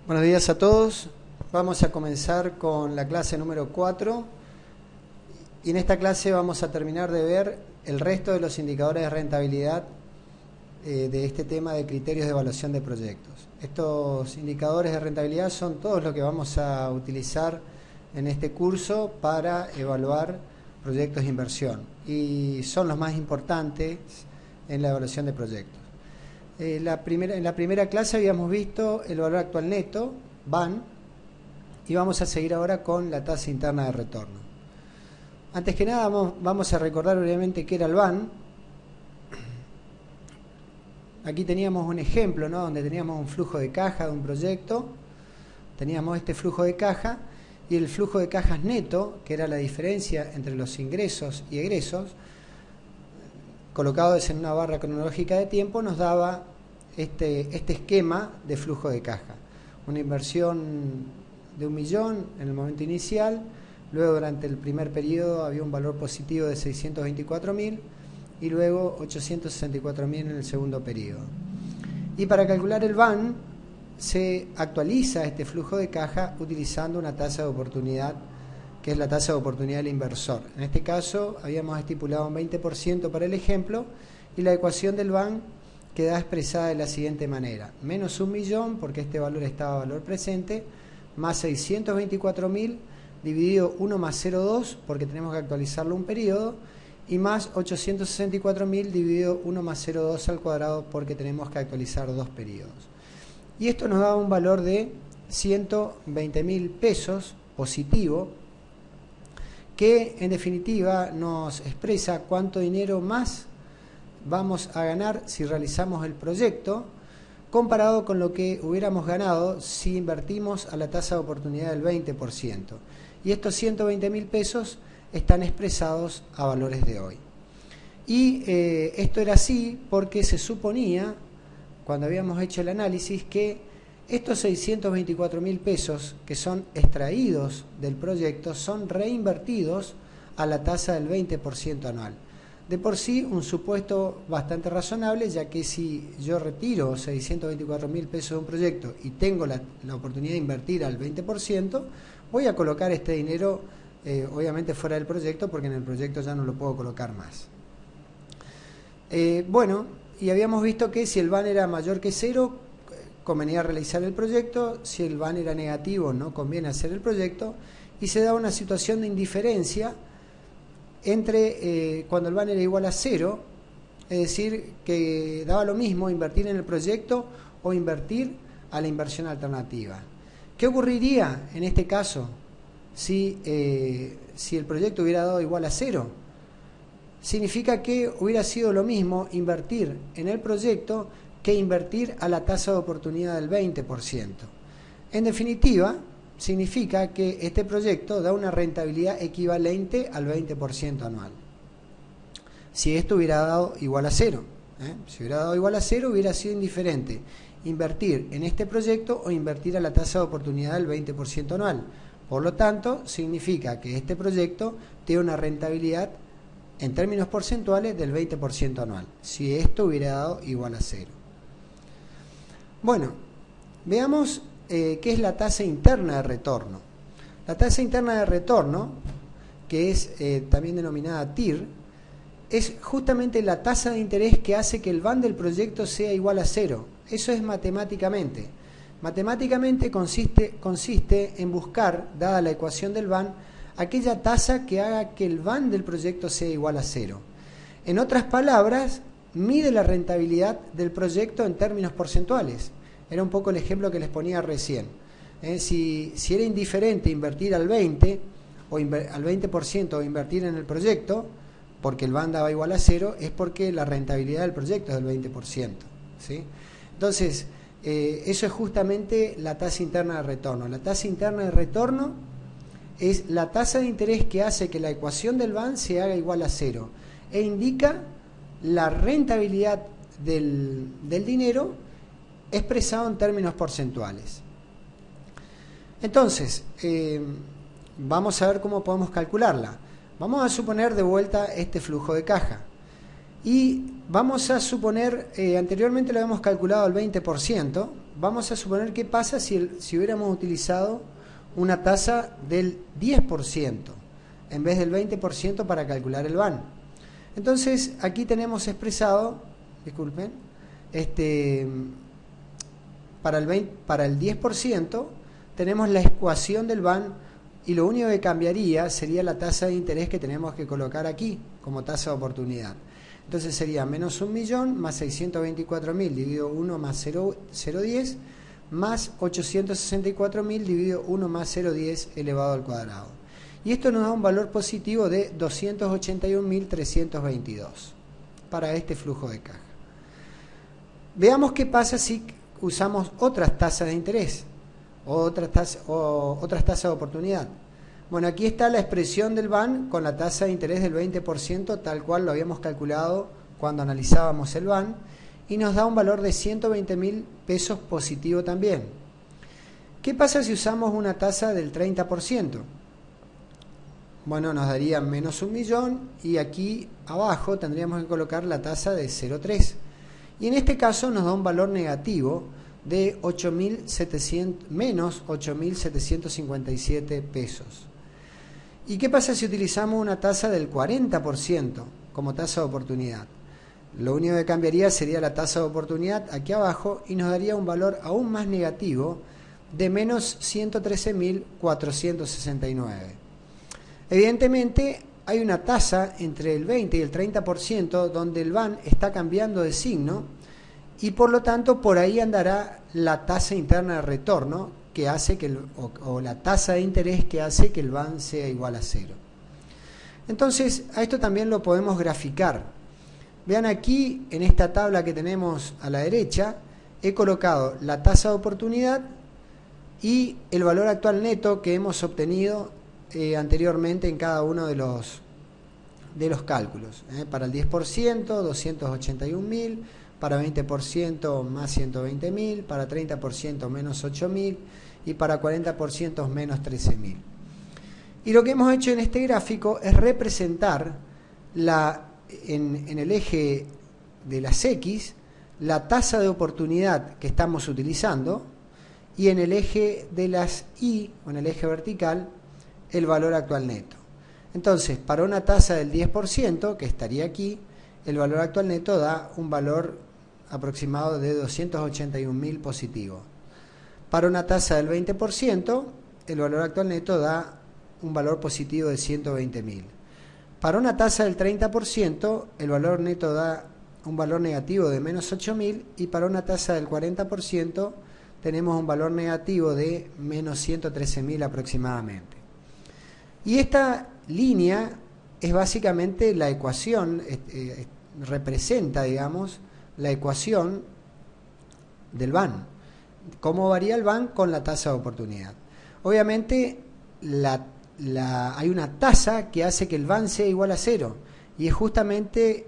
Buenos días a todos. Vamos a comenzar con la clase número 4 y en esta clase vamos a terminar de ver el resto de los indicadores de rentabilidad de este tema de criterios de evaluación de proyectos. Estos indicadores de rentabilidad son todos los que vamos a utilizar en este curso para evaluar proyectos de inversión y son los más importantes en la evaluación de proyectos. En la primera clase habíamos visto el valor actual neto, VAN, y vamos a seguir ahora con la tasa interna de retorno. Antes que nada vamos a recordar brevemente qué era el VAN. Aquí teníamos un ejemplo, ¿no?, donde teníamos un flujo de caja de un proyecto, teníamos este flujo de caja y el flujo de cajas neto, que era la diferencia entre los ingresos y egresos, colocados en una barra cronológica de tiempo, nos daba este esquema de flujo de caja. Una inversión de 1 millón en el momento inicial, luego durante el primer periodo había un valor positivo de 624.000 y luego 864.000 en el segundo periodo. Y para calcular el VAN se actualiza este flujo de caja utilizando una tasa de oportunidad, que es la tasa de oportunidad del inversor. En este caso habíamos estipulado un 20% para el ejemplo y la ecuación del VAN queda expresada de la siguiente manera: menos 1 millón, porque este valor estaba valor presente, más 624.000 dividido 1 más 0,2, porque tenemos que actualizarlo un periodo, y más 864.000 dividido 1 más 0,2 al cuadrado, porque tenemos que actualizar 2 periodos. Y esto nos da un valor de 120.000 pesos positivo, que en definitiva nos expresa cuánto dinero más vamos a ganar si realizamos el proyecto comparado con lo que hubiéramos ganado si invertimos a la tasa de oportunidad del 20%. Y estos 120.000 pesos están expresados a valores de hoy. Y esto era así porque se suponía, cuando habíamos hecho el análisis, que estos 624.000 pesos que son extraídos del proyecto son reinvertidos a la tasa del 20% anual. De por sí, un supuesto bastante razonable, ya que si yo retiro 624.000 pesos de un proyecto y tengo la oportunidad de invertir al 20%, voy a colocar este dinero obviamente fuera del proyecto, porque en el proyecto ya no lo puedo colocar más. Bueno, y habíamos visto que si el VAN era mayor que 0, convenía realizar el proyecto. Si el VAN era negativo, no conviene hacer el proyecto, y se da una situación de indiferencia entre cuando el VAN era igual a 0, es decir, que daba lo mismo invertir en el proyecto o invertir a la inversión alternativa. ¿Qué ocurriría en este caso si el proyecto hubiera dado igual a 0? Significa que hubiera sido lo mismo invertir en el proyecto que invertir a la tasa de oportunidad del 20%. En definitiva, significa que este proyecto da una rentabilidad equivalente al 20% anual. Si esto hubiera dado igual a 0, si hubiera dado igual a 0, hubiera sido indiferente invertir en este proyecto o invertir a la tasa de oportunidad del 20% anual. Por lo tanto, significa que este proyecto tiene una rentabilidad en términos porcentuales del 20% anual, si esto hubiera dado igual a 0. Bueno, veamos qué es la tasa interna de retorno. La tasa interna de retorno, que es también denominada TIR, es justamente la tasa de interés que hace que el VAN del proyecto sea igual a 0. Eso es matemáticamente. Matemáticamente consiste en buscar, dada la ecuación del VAN, aquella tasa que haga que el VAN del proyecto sea igual a 0. En otras palabras, mide la rentabilidad del proyecto en términos porcentuales. Era un poco el ejemplo que les ponía recién. Si era indiferente invertir al 20% o invertir en el proyecto, porque el VAN daba igual a 0, es porque la rentabilidad del proyecto es del 20%. ¿Sí? Entonces, eso es justamente la tasa interna de retorno. La tasa interna de retorno es la tasa de interés que hace que la ecuación del VAN se haga igual a 0 e indica la rentabilidad del dinero expresado en términos porcentuales. Entonces, vamos a ver cómo podemos calcularla. Vamos a suponer de vuelta este flujo de caja. Y vamos a suponer, anteriormente lo habíamos calculado al 20%, vamos a suponer qué pasa si hubiéramos utilizado una tasa del 10% en vez del 20% para calcular el VAN. Entonces, aquí tenemos expresado, disculpen, para el 10% tenemos la ecuación del VAN y lo único que cambiaría sería la tasa de interés que tenemos que colocar aquí como tasa de oportunidad. Entonces sería menos 1.000.000 más 624.000 dividido 1 más 0,10 más 864.000 dividido 1 más 0,10 elevado al cuadrado. Y esto nos da un valor positivo de 281.322 para este flujo de caja. Veamos qué pasa si usamos otras tasas de interés o otras tasas de oportunidad. Bueno, aquí está la expresión del VAN con la tasa de interés del 20%, tal cual lo habíamos calculado cuando analizábamos el VAN, y nos da un valor de 120.000 pesos positivo también. ¿Qué pasa si usamos una tasa del 30%? Bueno, nos daría menos 1.000.000 y aquí abajo tendríamos que colocar la tasa de 0,3. Y en este caso nos da un valor negativo de menos 8.757 pesos. ¿Y qué pasa si utilizamos una tasa del 40% como tasa de oportunidad? Lo único que cambiaría sería la tasa de oportunidad aquí abajo y nos daría un valor aún más negativo de menos 113.469. Evidentemente hay una tasa entre el 20 y el 30% donde el VAN está cambiando de signo y por lo tanto por ahí andará la tasa interna de retorno que hace que o la tasa de interés que hace que el VAN sea igual a 0. Entonces a esto también lo podemos graficar. Vean aquí en esta tabla que tenemos a la derecha he colocado la tasa de oportunidad y el valor actual neto que hemos obtenido anteriormente en cada uno de los cálculos. Para el 10%, 281.000, para 20% más 120.000, para 30% menos 8.000 y para 40% menos 13.000. Y lo que hemos hecho en este gráfico es representar en el eje de las X la tasa de oportunidad que estamos utilizando y en el eje de las Y o en el eje vertical el valor actual neto. Entonces, para una tasa del 10%, que estaría aquí, el valor actual neto da un valor aproximado de 281.000 positivo. Para una tasa del 20%, el valor actual neto da un valor positivo de 120.000. Para una tasa del 30%, el valor neto da un valor negativo de menos 8.000 y para una tasa del 40% tenemos un valor negativo de menos 113.000 aproximadamente. Y esta línea es básicamente la ecuación, representa, digamos, la ecuación del VAN. ¿Cómo varía el VAN con la tasa de oportunidad? Obviamente hay una tasa que hace que el VAN sea igual a 0 y es justamente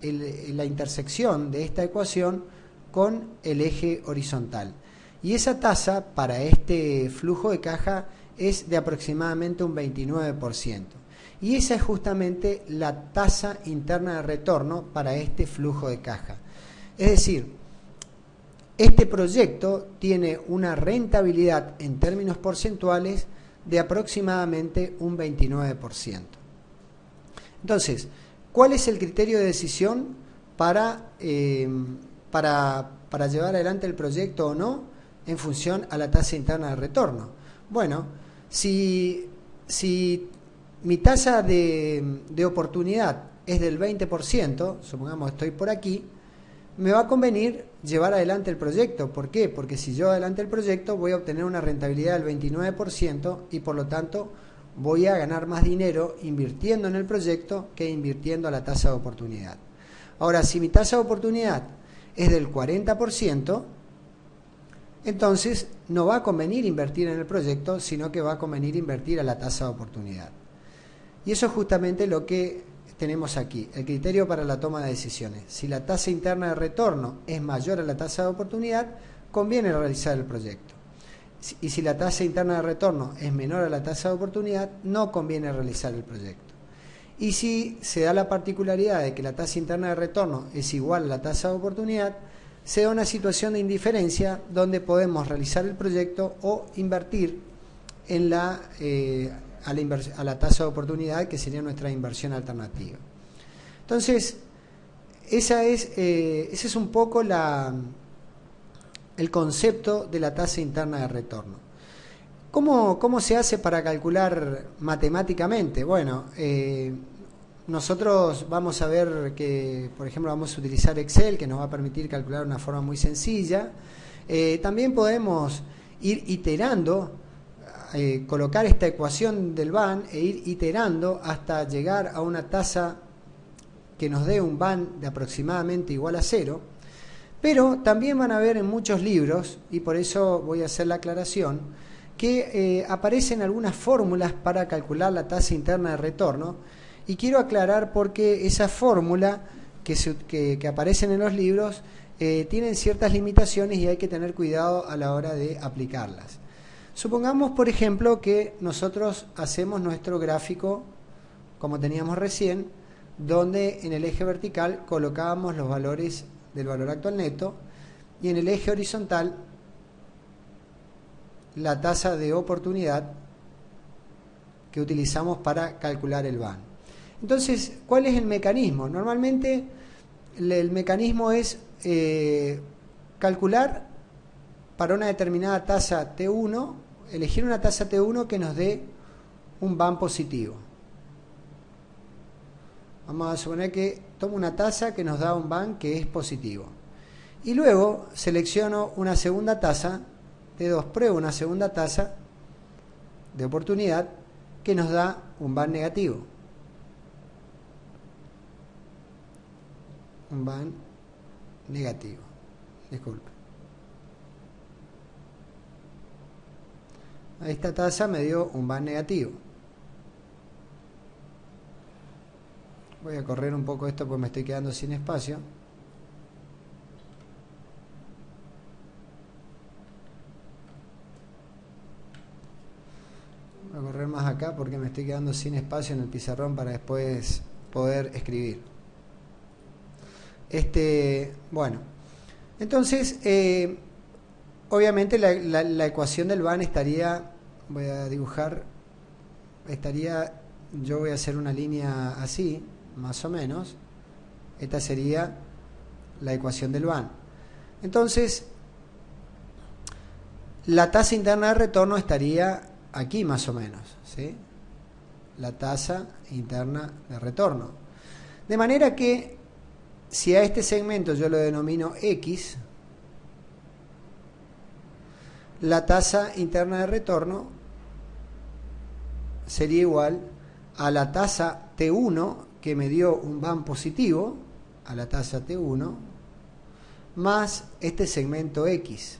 la intersección de esta ecuación con el eje horizontal. Y esa tasa para este flujo de caja es de aproximadamente un 29%. Y esa es justamente la tasa interna de retorno para este flujo de caja. Es decir, este proyecto tiene una rentabilidad en términos porcentuales de aproximadamente un 29%. Entonces, ¿cuál es el criterio de decisión para llevar adelante el proyecto o no en función a la tasa interna de retorno? Bueno, si mi tasa de oportunidad es del 20%, supongamos que estoy por aquí, me va a convenir llevar adelante el proyecto. ¿Por qué? Porque si yo adelante el proyecto voy a obtener una rentabilidad del 29% y por lo tanto voy a ganar más dinero invirtiendo en el proyecto que invirtiendo a la tasa de oportunidad. Ahora, si mi tasa de oportunidad es del 40%, entonces no va a convenir invertir en el proyecto, sino que va a convenir invertir a la tasa de oportunidad. Y eso es justamente lo que tenemos aquí, el criterio para la toma de decisiones. Si la tasa interna de retorno es mayor a la tasa de oportunidad, conviene realizar el proyecto. Y si la tasa interna de retorno es menor a la tasa de oportunidad, no conviene realizar el proyecto. Y si se da la particularidad de que la tasa interna de retorno es igual a la tasa de oportunidad, se da una situación de indiferencia donde podemos realizar el proyecto o invertir en a la tasa de oportunidad, que sería nuestra inversión alternativa. Entonces, ese es un poco el concepto de la tasa interna de retorno. ¿Cómo se hace para calcular matemáticamente? Bueno, nosotros vamos a ver que, por ejemplo, vamos a utilizar Excel, que nos va a permitir calcular de una forma muy sencilla. También podemos ir iterando, colocar esta ecuación del BAN e ir iterando hasta llegar a una tasa que nos dé un BAN de aproximadamente igual a 0. Pero también van a ver en muchos libros, y por eso voy a hacer la aclaración, que aparecen algunas fórmulas para calcular la tasa interna de retorno, y quiero aclarar por qué esa fórmula que aparecen en los libros tienen ciertas limitaciones y hay que tener cuidado a la hora de aplicarlas. Supongamos, por ejemplo, que nosotros hacemos nuestro gráfico, como teníamos recién, donde en el eje vertical colocábamos los valores del valor actual neto y en el eje horizontal la tasa de oportunidad que utilizamos para calcular el BAN. Entonces, ¿cuál es el mecanismo? Normalmente el mecanismo es calcular para una determinada tasa T1, elegir una tasa T1 que nos dé un BAN positivo. Vamos a suponer que tomo una tasa que nos da un BAN que es positivo. Y luego selecciono una segunda tasa, T2, pruebo una segunda tasa de oportunidad que nos da un BAN negativo. Un BAN negativo. Disculpe. Esta tasa me dio un BAN negativo. Voy a correr un poco esto porque me estoy quedando sin espacio. Voy a correr más acá porque me estoy quedando sin espacio en el pizarrón para después poder escribir. Bueno, entonces, obviamente la ecuación del BAN estaría, voy a dibujar, yo voy a hacer una línea así, más o menos. Esta sería la ecuación del BAN. Entonces, la tasa interna de retorno estaría aquí más o menos, ¿sí? La tasa interna de retorno. De manera que, si a este segmento yo lo denomino X, la tasa interna de retorno sería igual a la tasa T1 que me dio un BAN positivo, a la tasa T1, más este segmento X.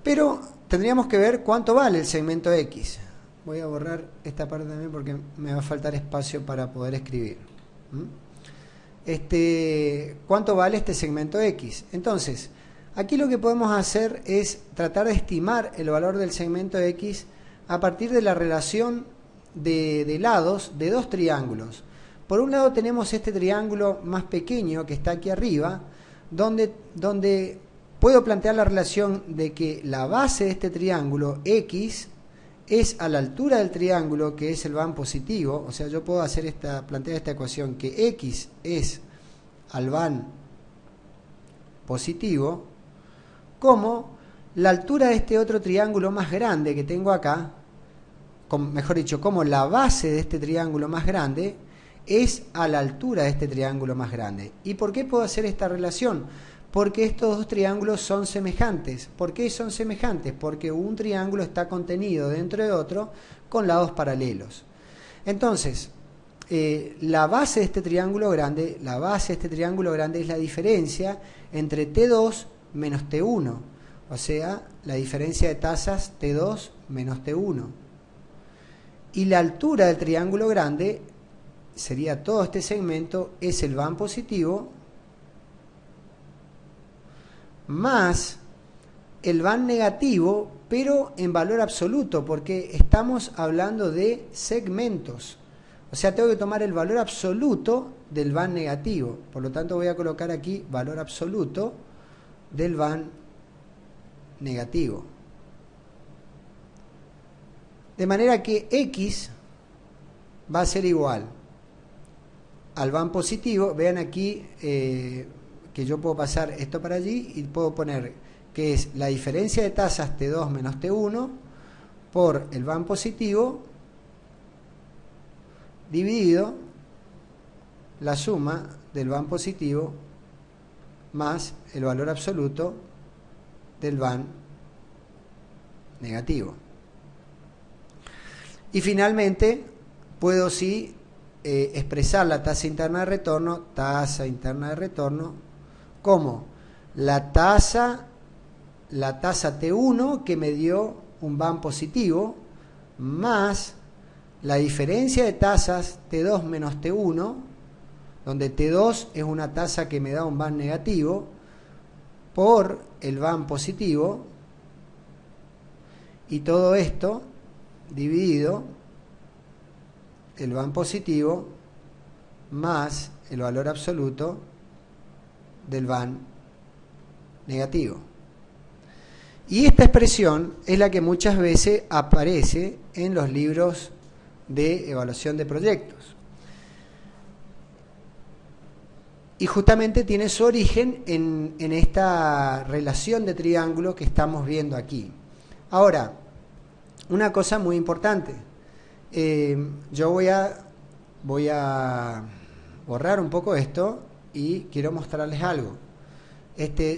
Pero tendríamos que ver cuánto vale el segmento X. Voy a borrar esta parte también porque me va a faltar espacio para poder escribir. ¿Cuánto vale este segmento X? Entonces, aquí lo que podemos hacer es tratar de estimar el valor del segmento X a partir de la relación de lados de dos triángulos. Por un lado tenemos este triángulo más pequeño que está aquí arriba, donde puedo plantear la relación de que la base de este triángulo X es a la altura del triángulo que es el BAN positivo. O sea, yo puedo plantear esta ecuación que X es al BAN positivo, como la altura de este otro triángulo más grande que tengo acá, mejor dicho, como la base de este triángulo más grande es a la altura de este triángulo más grande. ¿Y por qué puedo hacer esta relación? Porque estos dos triángulos son semejantes. ¿Por qué son semejantes? Porque un triángulo está contenido dentro de otro con lados paralelos. Entonces, la base de este triángulo grande es la diferencia entre T2 menos T1. O sea, la diferencia de tasas T2 menos T1. Y la altura del triángulo grande sería todo este segmento, es el BAN positivo, más el BAN negativo, pero en valor absoluto, porque estamos hablando de segmentos. O sea, tengo que tomar el valor absoluto del van negativo. Por lo tanto voy a colocar aquí valor absoluto del van negativo. De manera que X va a ser igual al van positivo. Vean aquí que yo puedo pasar esto para allí y puedo poner que es la diferencia de tasas T2 menos T1 por el van positivo dividido la suma del van positivo más el valor absoluto del van negativo. Y finalmente puedo expresar la tasa interna de retorno como la tasa T1 que me dio un van positivo más la diferencia de tasas T2 menos T1, donde T2 es una tasa que me da un van negativo, por el van positivo, y todo esto dividido el van positivo más el valor absoluto del van negativo. Y esta expresión es la que muchas veces aparece en los libros de evaluación de proyectos. Y justamente tiene su origen en esta relación de triángulo que estamos viendo aquí. Ahora, una cosa muy importante. Yo voy a borrar un poco esto y quiero mostrarles algo.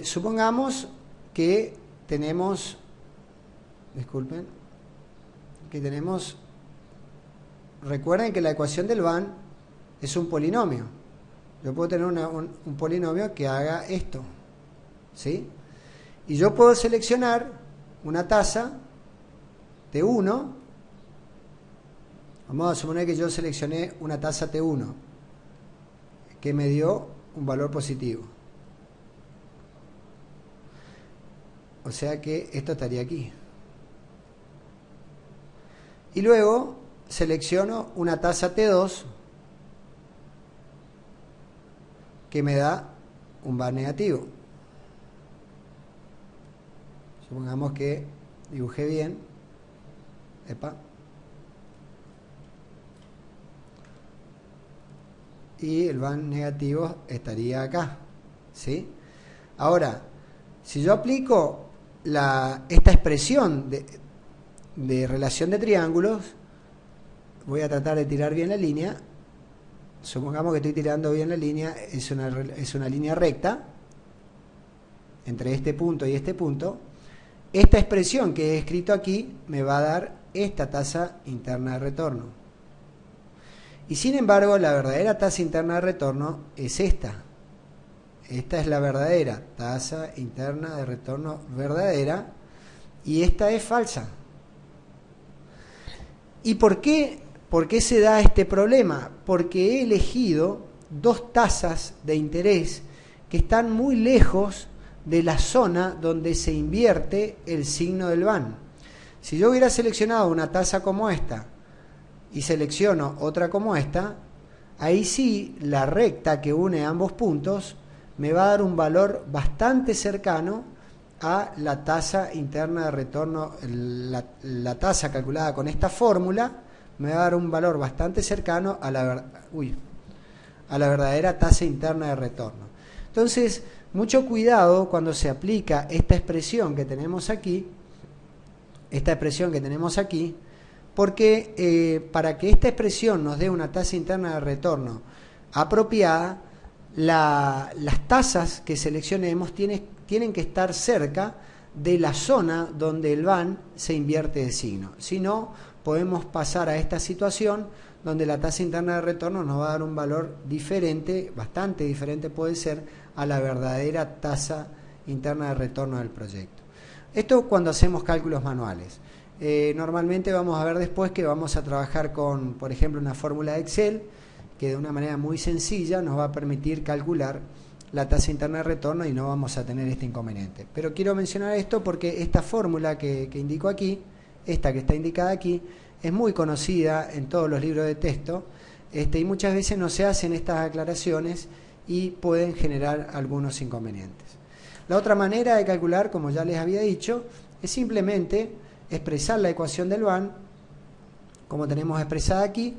Supongamos que tenemos, recuerden que la ecuación del van es un polinomio. Yo puedo tener un polinomio que haga esto, ¿sí? Y yo puedo seleccionar una tasa T1. Vamos a suponer que yo seleccioné una tasa T1 que me dio un valor positivo. O sea que esto estaría aquí. Y luego selecciono una tasa T2 que me da un van negativo. Supongamos que dibujé bien. Epa. Y el van negativo estaría acá, ¿sí? Ahora, si yo aplico esta expresión de relación de triángulos, voy a tratar de tirar bien la línea. Supongamos que estoy tirando bien la línea, es una línea recta entre este punto y este punto. Esta expresión que he escrito aquí me va a dar esta tasa interna de retorno. Y sin embargo, la verdadera tasa interna de retorno es esta. Esta es la verdadera tasa interna de retorno verdadera y esta es falsa. ¿Y por qué se da este problema? Porque he elegido dos tasas de interés que están muy lejos de la zona donde se invierte el signo del van. Si yo hubiera seleccionado una tasa como esta y selecciono otra como esta, ahí sí la recta que une ambos puntos me va a dar un valor bastante cercano a la tasa interna de retorno, la tasa calculada con esta fórmula me va a dar un valor bastante cercano a la verdadera tasa interna de retorno. Entonces, mucho cuidado cuando se aplica esta expresión que tenemos aquí, porque para que esta expresión nos dé una tasa interna de retorno apropiada, las tasas que seleccionemos tienen que estar cerca de la zona donde el van se invierte de signo. Si no, podemos pasar a esta situación donde la tasa interna de retorno nos va a dar un valor diferente, bastante diferente puede ser, a la verdadera tasa interna de retorno del proyecto. Esto cuando hacemos cálculos manuales. Normalmente vamos a ver después que vamos a trabajar con, por ejemplo, una fórmula de Excel que de una manera muy sencilla nos va a permitir calcular la tasa interna de retorno y no vamos a tener este inconveniente. Pero quiero mencionar esto porque esta fórmula que indico aquí, esta que está indicada aquí, es muy conocida en todos los libros de texto y muchas veces no se hacen estas aclaraciones y pueden generar algunos inconvenientes. La otra manera de calcular, como ya les había dicho, es simplemente expresar la ecuación del BAN, como tenemos expresada aquí,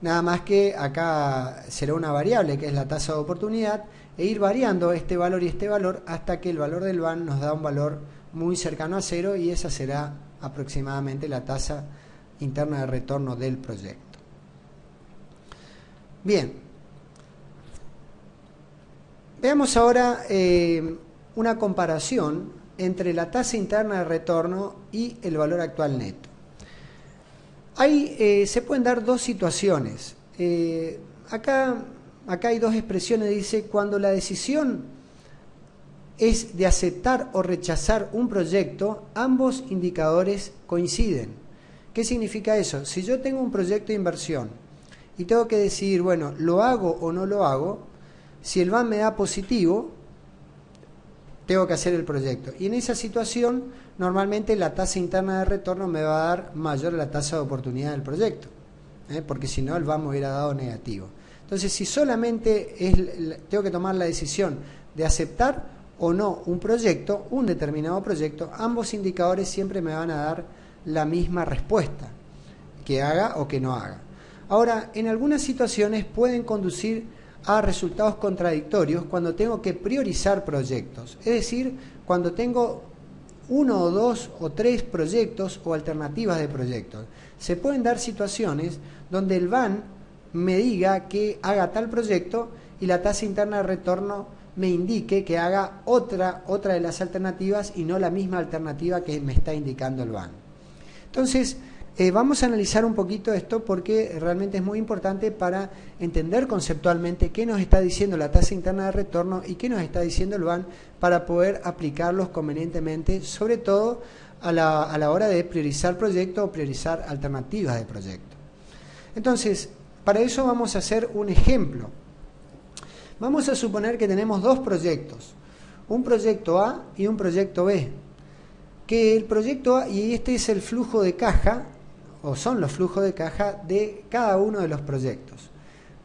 nada más que acá será una variable que es la tasa de oportunidad, e ir variando este valor y este valor hasta que el valor del BAN nos da un valor muy cercano a 0 y esa será aproximadamente la tasa interna de retorno del proyecto. Bien, veamos ahora una comparación entre la tasa interna de retorno y el valor actual neto. Ahí se pueden dar dos situaciones. Acá hay dos expresiones, dice, cuando la decisión es de aceptar o rechazar un proyecto, ambos indicadores coinciden. ¿Qué significa eso? Si yo tengo un proyecto de inversión y tengo que decidir, bueno, ¿lo hago o no lo hago? Si el BAN me da positivo, tengo que hacer el proyecto. Y en esa situación, normalmente la tasa interna de retorno me va a dar mayor a la tasa de oportunidad del proyecto, porque si no, el BAN me hubiera dado negativo. Entonces, si solamente tengo que tomar la decisión de aceptar o no un proyecto, un determinado proyecto, ambos indicadores siempre me van a dar la misma respuesta, que haga o que no haga. Ahora, en algunas situaciones pueden conducir a resultados contradictorios cuando tengo que priorizar proyectos, es decir, cuando tengo uno o dos o tres proyectos o alternativas de proyectos. Se pueden dar situaciones donde el BAN me diga que haga tal proyecto y la tasa interna de retorno me indique que haga otra de las alternativas y no la misma alternativa que me está indicando el BAN. Entonces, vamos a analizar un poquito esto porque realmente es muy importante para entender conceptualmente qué nos está diciendo la tasa interna de retorno y qué nos está diciendo el BAN para poder aplicarlos convenientemente, sobre todo a la hora de priorizar proyectos o priorizar alternativas de proyecto. Entonces, para eso vamos a hacer un ejemplo. Vamos a suponer que tenemos dos proyectos, un proyecto A y un proyecto B. Que el proyecto A, y este es el flujo de caja, o son los flujos de caja de cada uno de los proyectos.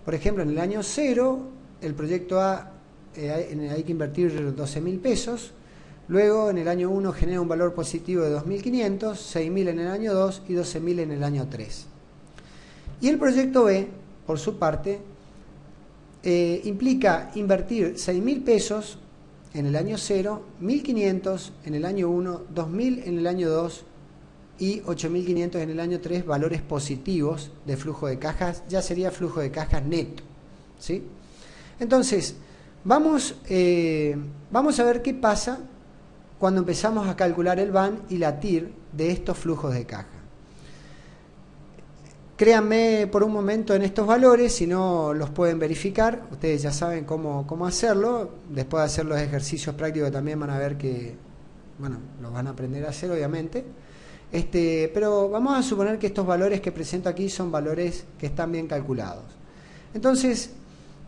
Por ejemplo, en el año 0, el proyecto A hay que invertir 12.000 pesos, luego en el año 1 genera un valor positivo de 2.500, 6.000 en el año 2 y 12.000 en el año 3. Y el proyecto B, por su parte, implica invertir 6.000 pesos en el año 0, 1.500 en el año 1, 2.000 en el año 2 y 8.500 en el año 3, valores positivos de flujo de cajas, ya sería flujo de cajas neto, ¿sí? Entonces, vamos a ver qué pasa cuando empezamos a calcular el BAN y la TIR de estos flujos de caja. Créanme por un momento en estos valores, si no los pueden verificar, ustedes ya saben cómo hacerlo, después de hacer los ejercicios prácticos también van a ver que, bueno, los van a aprender a hacer obviamente, pero vamos a suponer que estos valores que presento aquí son valores que están bien calculados. Entonces,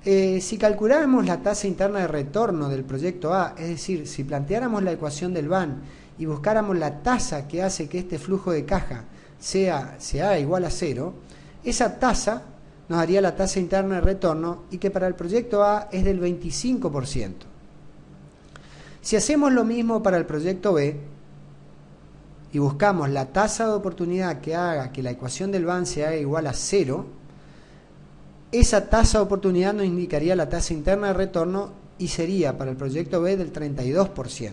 si calculáramos la tasa interna de retorno del proyecto A, es decir, si planteáramos la ecuación del BAN y buscáramos la tasa que hace que este flujo de caja sea igual a 0, esa tasa nos daría la tasa interna de retorno y que para el proyecto A es del 25%. Si hacemos lo mismo para el proyecto B y buscamos la tasa de oportunidad que haga que la ecuación del BAN sea igual a 0, esa tasa de oportunidad nos indicaría la tasa interna de retorno y sería para el proyecto B del 32%.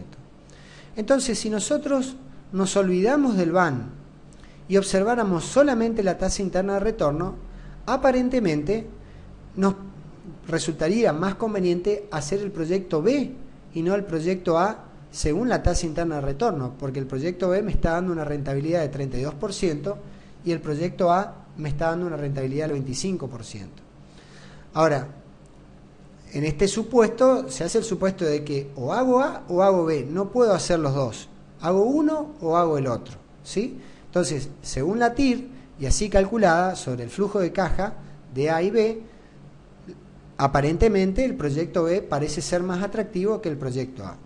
Entonces, si nosotros nos olvidamos del BAN y observáramos solamente la tasa interna de retorno, aparentemente nos resultaría más conveniente hacer el proyecto B y no el proyecto A según la tasa interna de retorno, porque el proyecto B me está dando una rentabilidad de 32% y el proyecto A me está dando una rentabilidad del 25%. Ahora, en este supuesto se hace el supuesto de que o hago A o hago B, no puedo hacer los dos, hago uno o hago el otro, ¿sí? Entonces, según la TIR, y así calculada sobre el flujo de caja de A y B, aparentemente el proyecto B parece ser más atractivo que el proyecto A.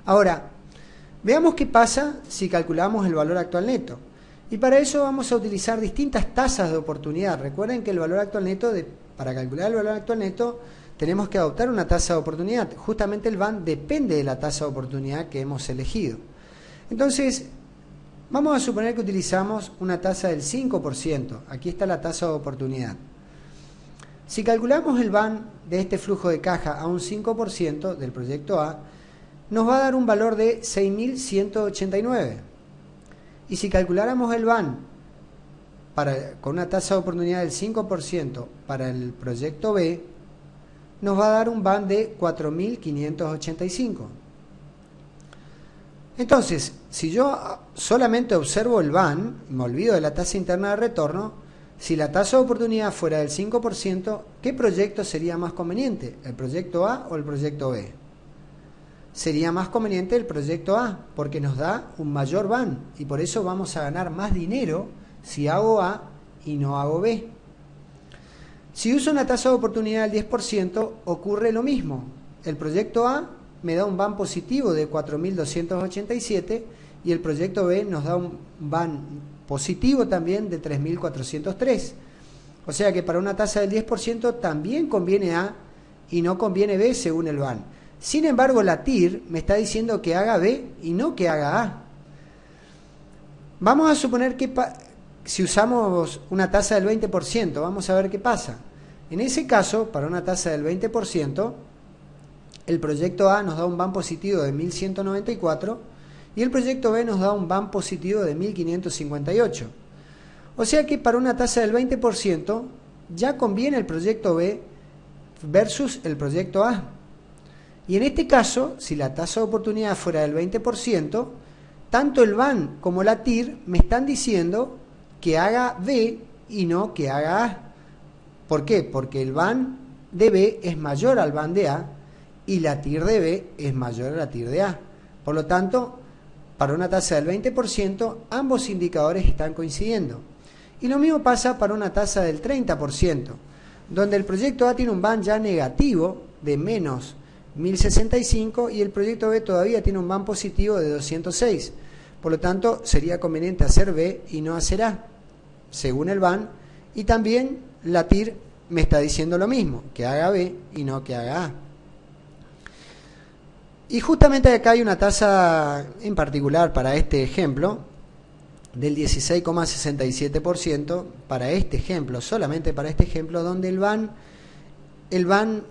Ahora, veamos qué pasa si calculamos el valor actual neto. Y para eso vamos a utilizar distintas tasas de oportunidad. Recuerden que el valor actual neto, para calcular el valor actual neto, tenemos que adoptar una tasa de oportunidad. Justamente el BAN depende de la tasa de oportunidad que hemos elegido. Entonces, vamos a suponer que utilizamos una tasa del 5%. Aquí está la tasa de oportunidad. Si calculamos el BAN de este flujo de caja a un 5% del proyecto A, nos va a dar un valor de 6.189. Y si calculáramos el BAN con una tasa de oportunidad del 5% para el proyecto B, nos va a dar un BAN de 4.585. Entonces, si yo solamente observo el BAN, me olvido de la tasa interna de retorno, si la tasa de oportunidad fuera del 5%, ¿qué proyecto sería más conveniente? ¿El proyecto A o el proyecto B? Sería más conveniente el proyecto A, porque nos da un mayor BAN, y por eso vamos a ganar más dinero si hago A y no hago B. Si uso una tasa de oportunidad del 10%, ocurre lo mismo. El proyecto A me da un BAN positivo de 4.287 y el proyecto B nos da un BAN positivo también de 3.403. O sea que para una tasa del 10% también conviene A y no conviene B según el BAN. Sin embargo, la TIR me está diciendo que haga B y no que haga A. Vamos a suponer que si usamos una tasa del 20%, vamos a ver qué pasa. En ese caso, para una tasa del 20%, el proyecto A nos da un BAN positivo de 1.194 y el proyecto B nos da un BAN positivo de 1.558. O sea que para una tasa del 20% ya conviene el proyecto B versus el proyecto A. Y en este caso, si la tasa de oportunidad fuera del 20%, tanto el BAN como la TIR me están diciendo que haga B y no que haga A. ¿Por qué? Porque el BAN de B es mayor al BAN de A y la TIR de B es mayor a la TIR de A. Por lo tanto, para una tasa del 20%, ambos indicadores están coincidiendo. Y lo mismo pasa para una tasa del 30%, donde el proyecto A tiene un BAN ya negativo de menos 1065 y el proyecto B todavía tiene un BAN positivo de 206. Por lo tanto, sería conveniente hacer B y no hacer A, según el BAN, y también la TIR me está diciendo lo mismo, que haga B y no que haga A. Y justamente acá hay una tasa en particular para este ejemplo del 16,67% para este ejemplo, solamente para este ejemplo, donde el BAN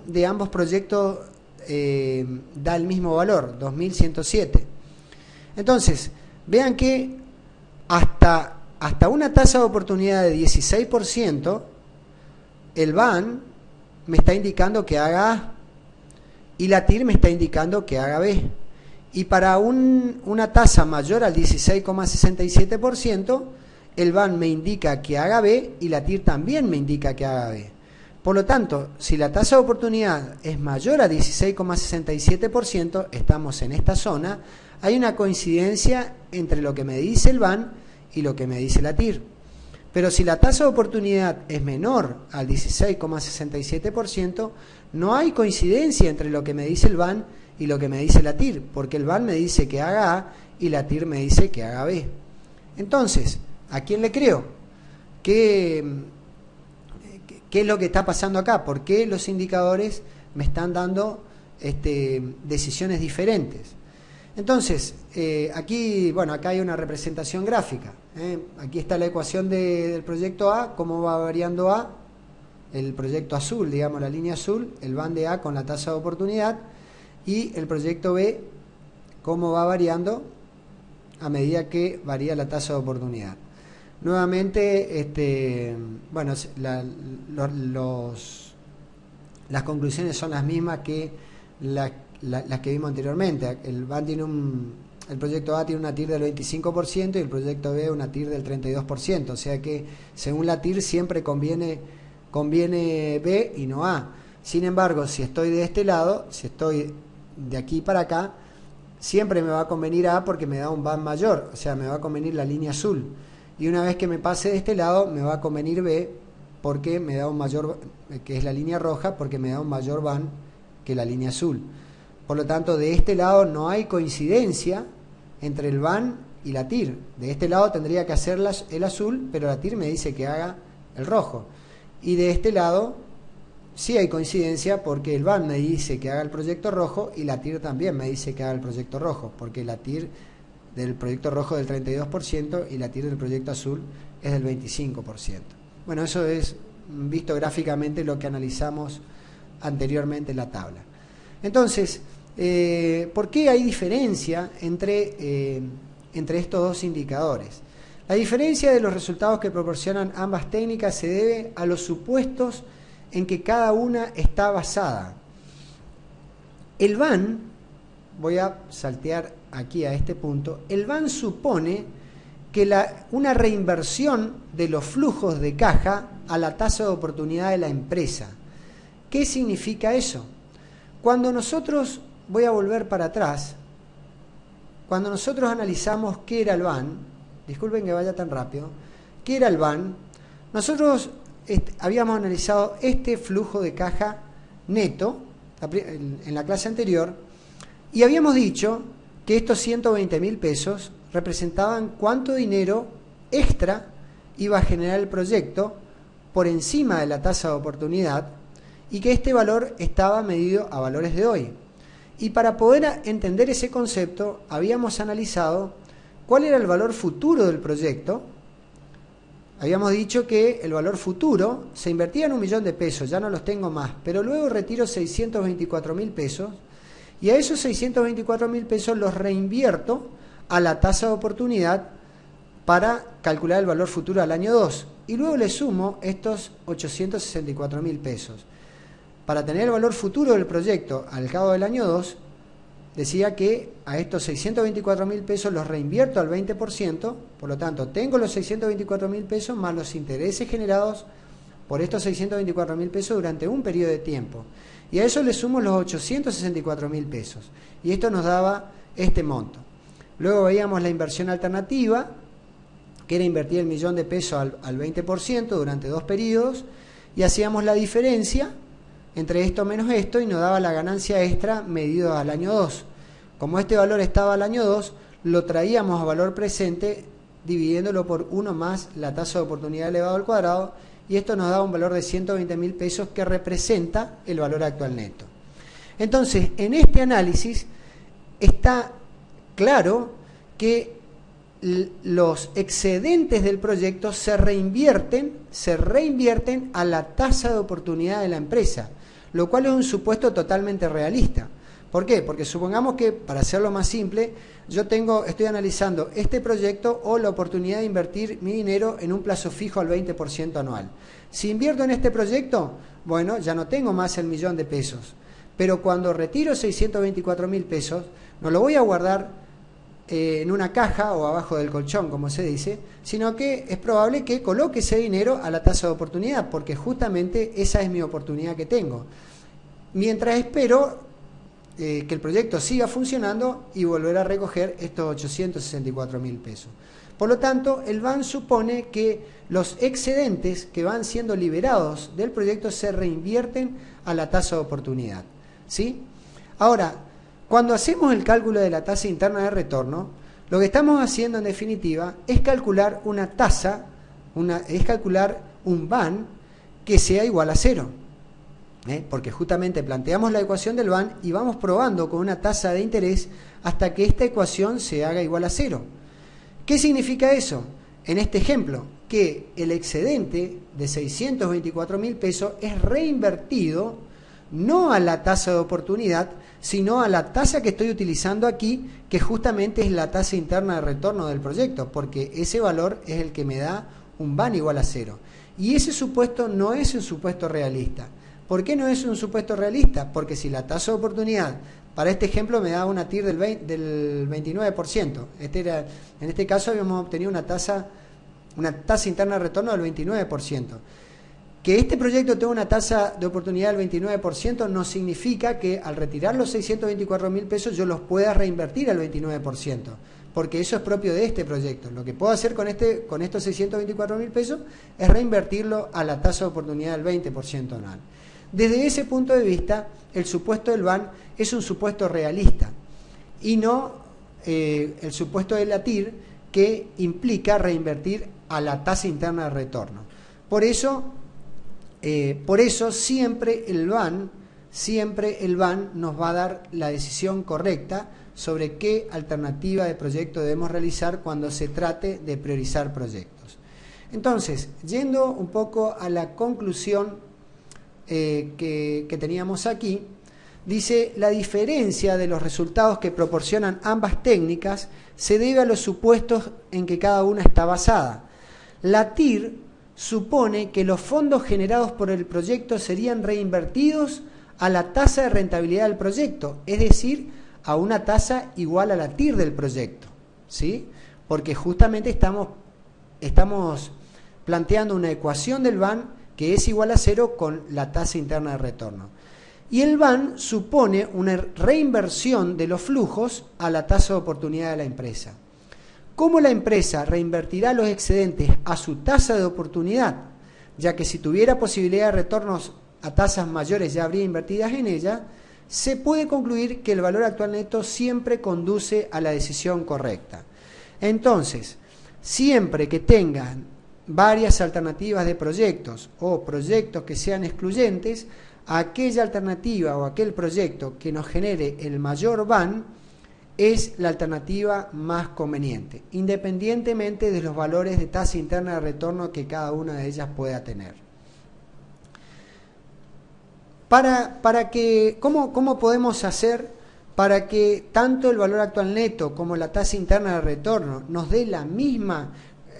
de ambos proyectos da el mismo valor, 2107. Entonces, vean que hasta una tasa de oportunidad de 16%, el BAN me está indicando que haga A y la TIR me está indicando que haga B. Y para una tasa mayor al 16,67%, el BAN me indica que haga B y la TIR también me indica que haga B. Por lo tanto, si la tasa de oportunidad es mayor a 16,67%, estamos en esta zona, hay una coincidencia entre lo que me dice el BAN y lo que me dice la TIR. Pero si la tasa de oportunidad es menor al 16,67%, no hay coincidencia entre lo que me dice el BAN y lo que me dice la TIR, porque el BAN me dice que haga A y la TIR me dice que haga B. Entonces, ¿a quién le creo? ¿Qué es lo que está pasando acá? ¿Por qué los indicadores me están dando decisiones diferentes? Entonces, aquí, bueno, acá hay una representación gráfica. Aquí está la ecuación del proyecto A, cómo va variando A, el proyecto azul, digamos, la línea azul, el BAN de A con la tasa de oportunidad, y el proyecto B, cómo va variando a medida que varía la tasa de oportunidad. Nuevamente, bueno, las conclusiones son las mismas que las que vimos anteriormente. El proyecto A tiene una TIR del 25% y el proyecto B una TIR del 32%. O sea que según la TIR siempre conviene B y no A. Sin embargo, si estoy de este lado, si estoy de aquí para acá, siempre me va a convenir A porque me da un BAN mayor. O sea, me va a convenir la línea azul. Y una vez que me pase de este lado, me va a convenir B porque me da un mayor, que es la línea roja, porque me da un mayor BAN que la línea azul. Por lo tanto, de este lado no hay coincidencia entre el BAN y la TIR. De este lado tendría que hacer el azul, pero la TIR me dice que haga el rojo. Y de este lado sí hay coincidencia, porque el BAN me dice que haga el proyecto rojo y la TIR también me dice que haga el proyecto rojo, porque la TIR del proyecto rojo es del 32% y la TIR del proyecto azul es del 25%. Bueno, eso es visto gráficamente lo que analizamos anteriormente en la tabla. Entonces, ¿por qué hay diferencia entre estos dos indicadores? La diferencia de los resultados que proporcionan ambas técnicas se debe a los supuestos en que cada una está basada. El BAN, voy a saltear aquí a este punto, el BAN supone que una reinversión de los flujos de caja a la tasa de oportunidad de la empresa. ¿Qué significa eso? Cuando nosotros, voy a volver para atrás, cuando nosotros analizamos qué era el BAN, disculpen que vaya tan rápido, qué era el BAN, nosotros habíamos analizado este flujo de caja neto en la clase anterior y habíamos dicho que estos 120.000 pesos representaban cuánto dinero extra iba a generar el proyecto por encima de la tasa de oportunidad y que este valor estaba medido a valores de hoy. Y para poder entender ese concepto habíamos analizado cuál era el valor futuro del proyecto. Habíamos dicho que el valor futuro se invertía en 1.000.000 de pesos, ya no los tengo más, pero luego retiro 624.000 pesos y a esos 624.000 pesos los reinvierto a la tasa de oportunidad para calcular el valor futuro al año 2 y luego le sumo estos 864.000 pesos. Para tener el valor futuro del proyecto al cabo del año 2, decía que a estos 624.000 pesos los reinvierto al 20%, por lo tanto tengo los 624.000 pesos más los intereses generados por estos 624.000 pesos durante un periodo de tiempo. Y a eso le sumo los 864.000 pesos. Y esto nos daba este monto. Luego veíamos la inversión alternativa, que era invertir 1.000.000 de pesos al 20% durante 2 periodos, y hacíamos la diferencia entre esto menos esto y nos daba la ganancia extra medido al año 2. Como este valor estaba al año 2, lo traíamos a valor presente dividiéndolo por 1 más la tasa de oportunidad elevado al cuadrado y esto nos da un valor de 120.000 pesos que representa el valor actual neto. Entonces, en este análisis está claro que los excedentes del proyecto se reinvierten a la tasa de oportunidad de la empresa, lo cual es un supuesto totalmente realista. ¿Por qué? Porque supongamos que, para hacerlo más simple, estoy analizando este proyecto o la oportunidad de invertir mi dinero en un plazo fijo al 20% anual. Si invierto en este proyecto, bueno, ya no tengo más el 1.000.000 de pesos, pero cuando retiro 624.000 pesos, no lo voy a guardar en una caja o abajo del colchón, como se dice, sino que es probable que coloque ese dinero a la tasa de oportunidad, porque justamente esa es mi oportunidad que tengo. Mientras espero que el proyecto siga funcionando y volver a recoger estos 864.000 pesos. Por lo tanto, el BAN supone que los excedentes que van siendo liberados del proyecto se reinvierten a la tasa de oportunidad, ¿sí? Ahora, cuando hacemos el cálculo de la tasa interna de retorno, lo que estamos haciendo en definitiva es calcular una tasa, es calcular un BAN que sea igual a 0. Porque justamente planteamos la ecuación del BAN y vamos probando con una tasa de interés hasta que esta ecuación se haga igual a 0. ¿Qué significa eso? En este ejemplo, que el excedente de 624.000 pesos es reinvertido no a la tasa de oportunidad, sino a la tasa que estoy utilizando aquí, que justamente es la tasa interna de retorno del proyecto, porque ese valor es el que me da un BAN igual a 0. Y ese supuesto no es un supuesto realista. ¿Por qué no es un supuesto realista? Porque si la tasa de oportunidad, para este ejemplo, me da una TIR del 29%. En este caso habíamos obtenido una tasa interna de retorno del 29%. Que este proyecto tenga una tasa de oportunidad del 29% no significa que al retirar los 624.000 pesos yo los pueda reinvertir al 29%, porque eso es propio de este proyecto. Lo que puedo hacer con estos 624.000 pesos es reinvertirlo a la tasa de oportunidad del 20% anual. Desde ese punto de vista, el supuesto del BAN es un supuesto realista y no el supuesto de la TIR, que implica reinvertir a la tasa interna de retorno. Por eso siempre el BAN nos va a dar la decisión correcta sobre qué alternativa de proyecto debemos realizar cuando se trate de priorizar proyectos. Entonces, yendo un poco a la conclusión que teníamos aquí, dice: la diferencia de los resultados que proporcionan ambas técnicas se debe a los supuestos en que cada una está basada. La TIR supone que los fondos generados por el proyecto serían reinvertidos a la tasa de rentabilidad del proyecto, es decir, a una tasa igual a la TIR del proyecto, ¿sí? Porque justamente estamos planteando una ecuación del BAN que es igual a 0 con la tasa interna de retorno. Y el BAN supone una reinversión de los flujos a la tasa de oportunidad de la empresa. ¿Cómo la empresa reinvertirá los excedentes a su tasa de oportunidad? Ya que si tuviera posibilidad de retornos a tasas mayores ya habría invertidas en ella, se puede concluir que el valor actual neto siempre conduce a la decisión correcta. Entonces, siempre que tengan varias alternativas de proyectos o proyectos que sean excluyentes, aquella alternativa o aquel proyecto que nos genere el mayor BAN es la alternativa más conveniente, independientemente de los valores de tasa interna de retorno que cada una de ellas pueda tener. ¿Cómo podemos hacer para que tanto el valor actual neto como la tasa interna de retorno nos dé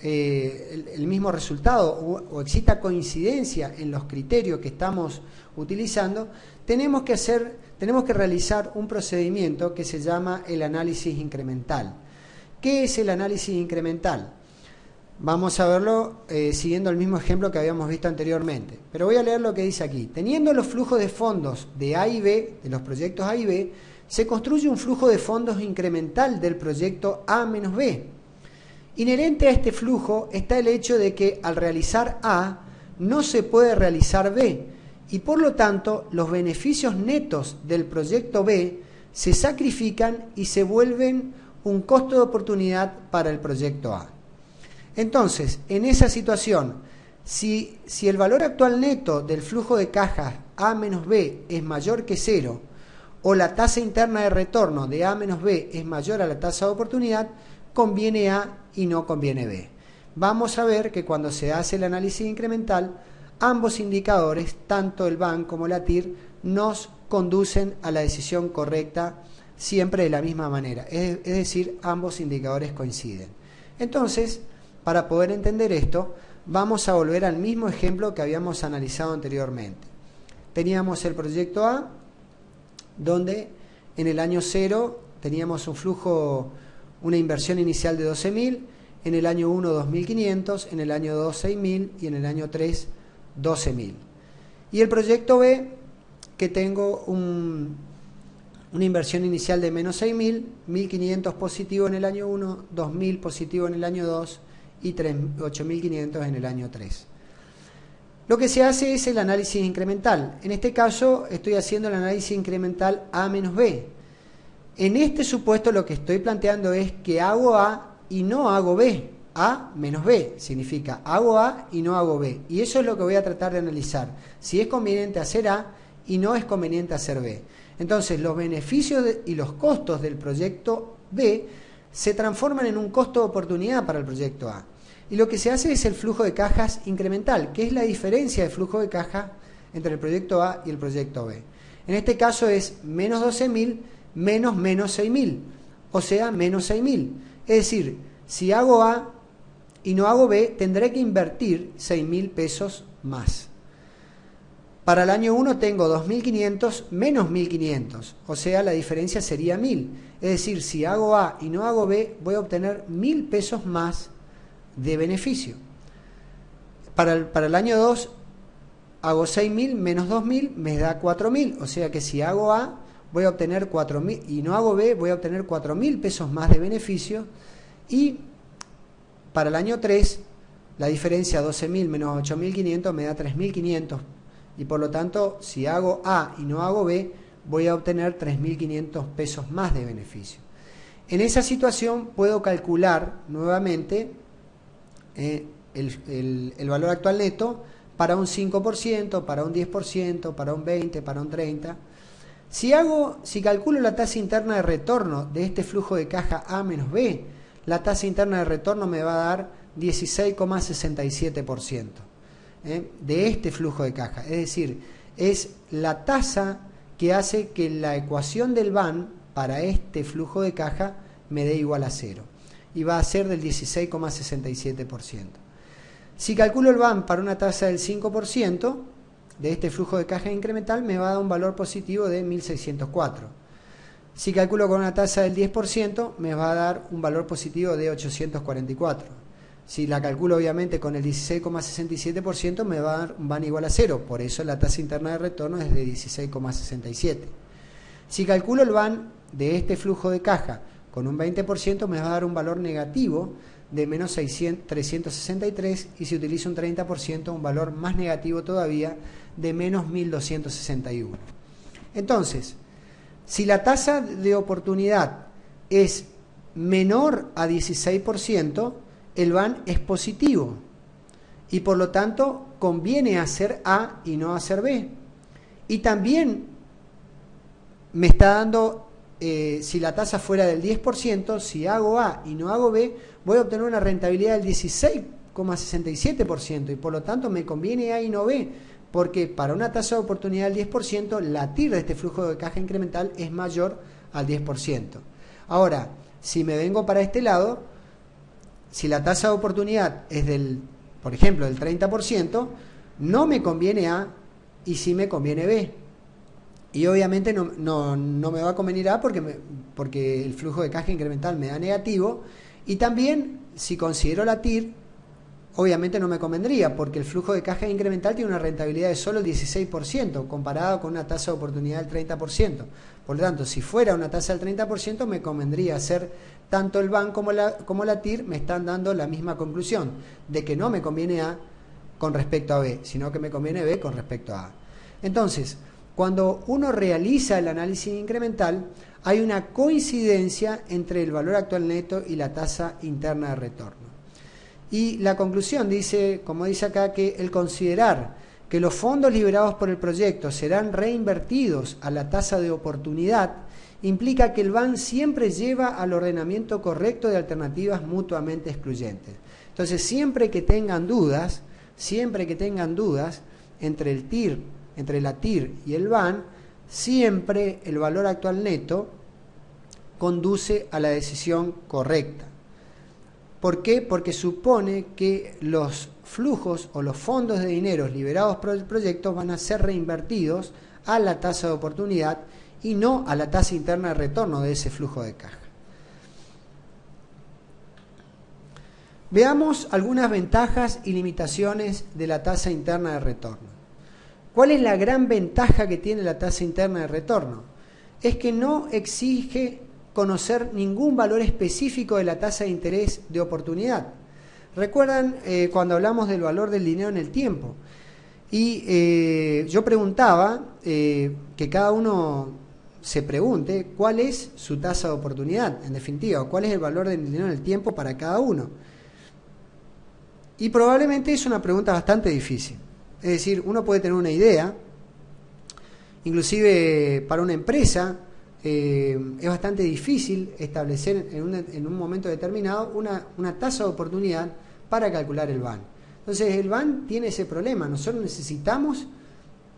el mismo resultado o exista coincidencia en los criterios que estamos utilizando? Tenemos que realizar un procedimiento que se llama el análisis incremental. ¿Qué es el análisis incremental? Vamos a verlo siguiendo el mismo ejemplo que habíamos visto anteriormente. Pero voy a leer lo que dice aquí. Teniendo los flujos de fondos de A y B, de los proyectos A y B, se construye un flujo de fondos incremental del proyecto A menos B. Inherente a este flujo está el hecho de que al realizar A no se puede realizar B y por lo tanto los beneficios netos del proyecto B se sacrifican y se vuelven un costo de oportunidad para el proyecto A. Entonces, en esa situación, si el valor actual neto del flujo de caja A menos B es mayor que 0 o la tasa interna de retorno de A menos B es mayor a la tasa de oportunidad, conviene A y no conviene B. Vamos a ver que cuando se hace el análisis incremental, ambos indicadores, tanto el BAN como la TIR, nos conducen a la decisión correcta siempre de la misma manera. Es decir, ambos indicadores coinciden. Entonces, para poder entender esto, vamos a volver al mismo ejemplo que habíamos analizado anteriormente. Teníamos el proyecto A, donde en el año 0 teníamos un flujo, una inversión inicial de 12.000, en el año 1 2.500, en el año 2 6.000 y en el año 3 12.000. Y el proyecto B, que tengo una inversión inicial de menos 6.000, 1.500 positivo en el año 1, 2.000 positivo en el año 2 y 8.500 en el año 3. Lo que se hace es el análisis incremental. En este caso estoy haciendo el análisis incremental A menos B. En este supuesto lo que estoy planteando es que hago A y no hago B. A menos B significa hago A y no hago B. Y eso es lo que voy a tratar de analizar. Si es conveniente hacer A y no es conveniente hacer B. Entonces los beneficios y los costos del proyecto B se transforman en un costo de oportunidad para el proyecto A. Y lo que se hace es el flujo de cajas incremental, que es la diferencia de flujo de caja entre el proyecto A y el proyecto B. En este caso es menos 12.000 menos 6.000, o sea, menos 6.000. Es decir, si hago A y no hago B, tendré que invertir 6.000 pesos más. Para el año 1 tengo 2.500 menos 1.500, o sea, la diferencia sería 1.000. Es decir, si hago A y no hago B, voy a obtener 1.000 pesos más de beneficio. Para el año 2 hago 6.000 menos 2.000 me da 4.000, o sea que si hago A voy a obtener 4.000 y no hago B, voy a obtener 4.000 pesos más de beneficio. Y para el año 3 la diferencia 12.000 menos 8.500 me da 3.500 y por lo tanto si hago A y no hago B voy a obtener 3.500 pesos más de beneficio. En esa situación puedo calcular nuevamente el valor actual neto para un 5%, para un 10%, para un 20%, para un 30%. Si calculo la tasa interna de retorno de este flujo de caja A menos B, la tasa interna de retorno me va a dar 16,67% de este flujo de caja. Es decir, es la tasa que hace que la ecuación del BAN para este flujo de caja me dé igual a 0. Y va a ser del 16,67%. Si calculo el BAN para una tasa del 5% de este flujo de caja incremental, me va a dar un valor positivo de 1604. Si calculo con una tasa del 10%, me va a dar un valor positivo de 844. Si la calculo obviamente con el 16,67%, me va a dar un BAN igual a 0. Por eso la tasa interna de retorno es de 16,67. Si calculo el BAN de este flujo de caja con un 20%, me va a dar un valor negativo de menos 363, y si utilizo un 30%, un valor más negativo todavía de menos 1261. Entonces, si la tasa de oportunidad es menor a 16%, el BAN es positivo y por lo tanto conviene hacer A y no hacer B. Y también me está dando, si la tasa fuera del 10%, si hago A y no hago B, voy a obtener una rentabilidad del 16,67% y por lo tanto me conviene A y no B, porque para una tasa de oportunidad del 10%, la TIR de este flujo de caja incremental es mayor al 10%. Ahora, si me vengo para este lado, si la tasa de oportunidad es por ejemplo, del 30%, no me conviene A y sí me conviene B. Y obviamente no me va a convenir A porque el flujo de caja incremental me da negativo. Y también, si considero la TIR, obviamente no me convendría, porque el flujo de caja incremental tiene una rentabilidad de solo el 16%, comparado con una tasa de oportunidad del 30%. Por lo tanto, si fuera una tasa del 30%, me convendría hacer tanto el BAN como la TIR, me están dando la misma conclusión, de que no me conviene A con respecto a B, sino que me conviene B con respecto a A. Entonces, cuando uno realiza el análisis incremental, hay una coincidencia entre el valor actual neto y la tasa interna de retorno. Y la conclusión dice, como dice acá, que el considerar que los fondos liberados por el proyecto serán reinvertidos a la tasa de oportunidad implica que el BAN siempre lleva al ordenamiento correcto de alternativas mutuamente excluyentes. Entonces, siempre que tengan dudas entre la TIR y el BAN, siempre el valor actual neto conduce a la decisión correcta. ¿Por qué? Porque supone que los flujos o los fondos de dinero liberados por el proyecto van a ser reinvertidos a la tasa de oportunidad y no a la tasa interna de retorno de ese flujo de caja. Veamos algunas ventajas y limitaciones de la tasa interna de retorno. ¿Cuál es la gran ventaja que tiene la tasa interna de retorno? Es que no exige conocer ningún valor específico de la tasa de interés de oportunidad. ¿Recuerdan cuando hablamos del valor del dinero en el tiempo? Y yo preguntaba que cada uno se pregunte cuál es su tasa de oportunidad, en definitiva, cuál es el valor del dinero en el tiempo para cada uno. Y probablemente es una pregunta bastante difícil. Es decir, uno puede tener una idea, inclusive para una empresa es bastante difícil establecer en un momento determinado una tasa de oportunidad para calcular el BAN. Entonces el BAN tiene ese problema, nosotros necesitamos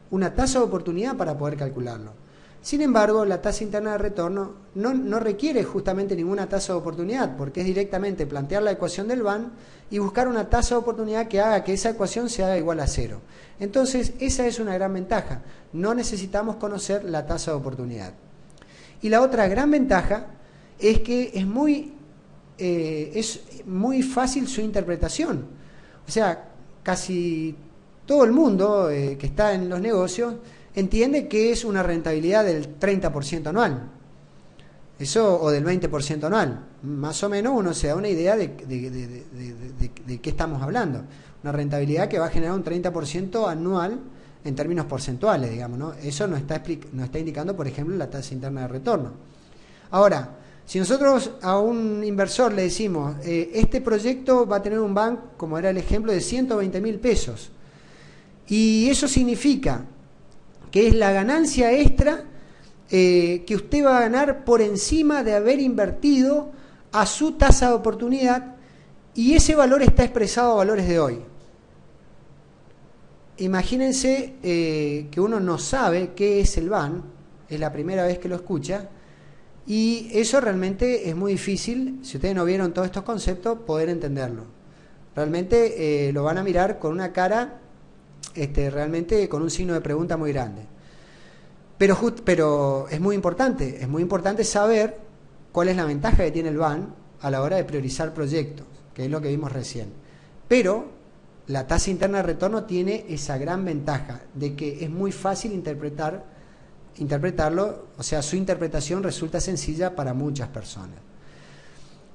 una tasa de oportunidad para poder calcularlo. Sin embargo, la tasa interna de retorno no requiere justamente ninguna tasa de oportunidad, porque es directamente plantear la ecuación del BAN y buscar una tasa de oportunidad que haga que esa ecuación se haga igual a 0. Entonces, esa es una gran ventaja. No necesitamos conocer la tasa de oportunidad. Y la otra gran ventaja es que es muy fácil su interpretación. O sea, casi todo el mundo que está en los negocios entiende que es una rentabilidad del 30% anual. Eso, o del 20% anual. Más o menos uno se da una idea de qué estamos hablando. Una rentabilidad que va a generar un 30% anual en términos porcentuales, digamos, ¿no? Eso no está indicando, por ejemplo, la tasa interna de retorno. Ahora, Si nosotros a un inversor le decimos, este proyecto va a tener un VAN, como era el ejemplo, de 120.000 pesos, y eso significa que es la ganancia extra que usted va a ganar por encima de haber invertido a su tasa de oportunidad, y ese valor está expresado a valores de hoy. Imagínense que uno no sabe qué es el VAN, es la primera vez que lo escucha, y eso realmente es muy difícil, si ustedes no vieron todos estos conceptos, poder entenderlo. Realmente lo van a mirar con una cara, realmente con un signo de pregunta muy grande. Pero es muy importante saber cuál es la ventaja que tiene el VAN a la hora de priorizar proyectos, que es lo que vimos recién. Pero la tasa interna de retorno tiene esa gran ventaja de que es muy fácil interpretarlo, o sea, su interpretación resulta sencilla para muchas personas.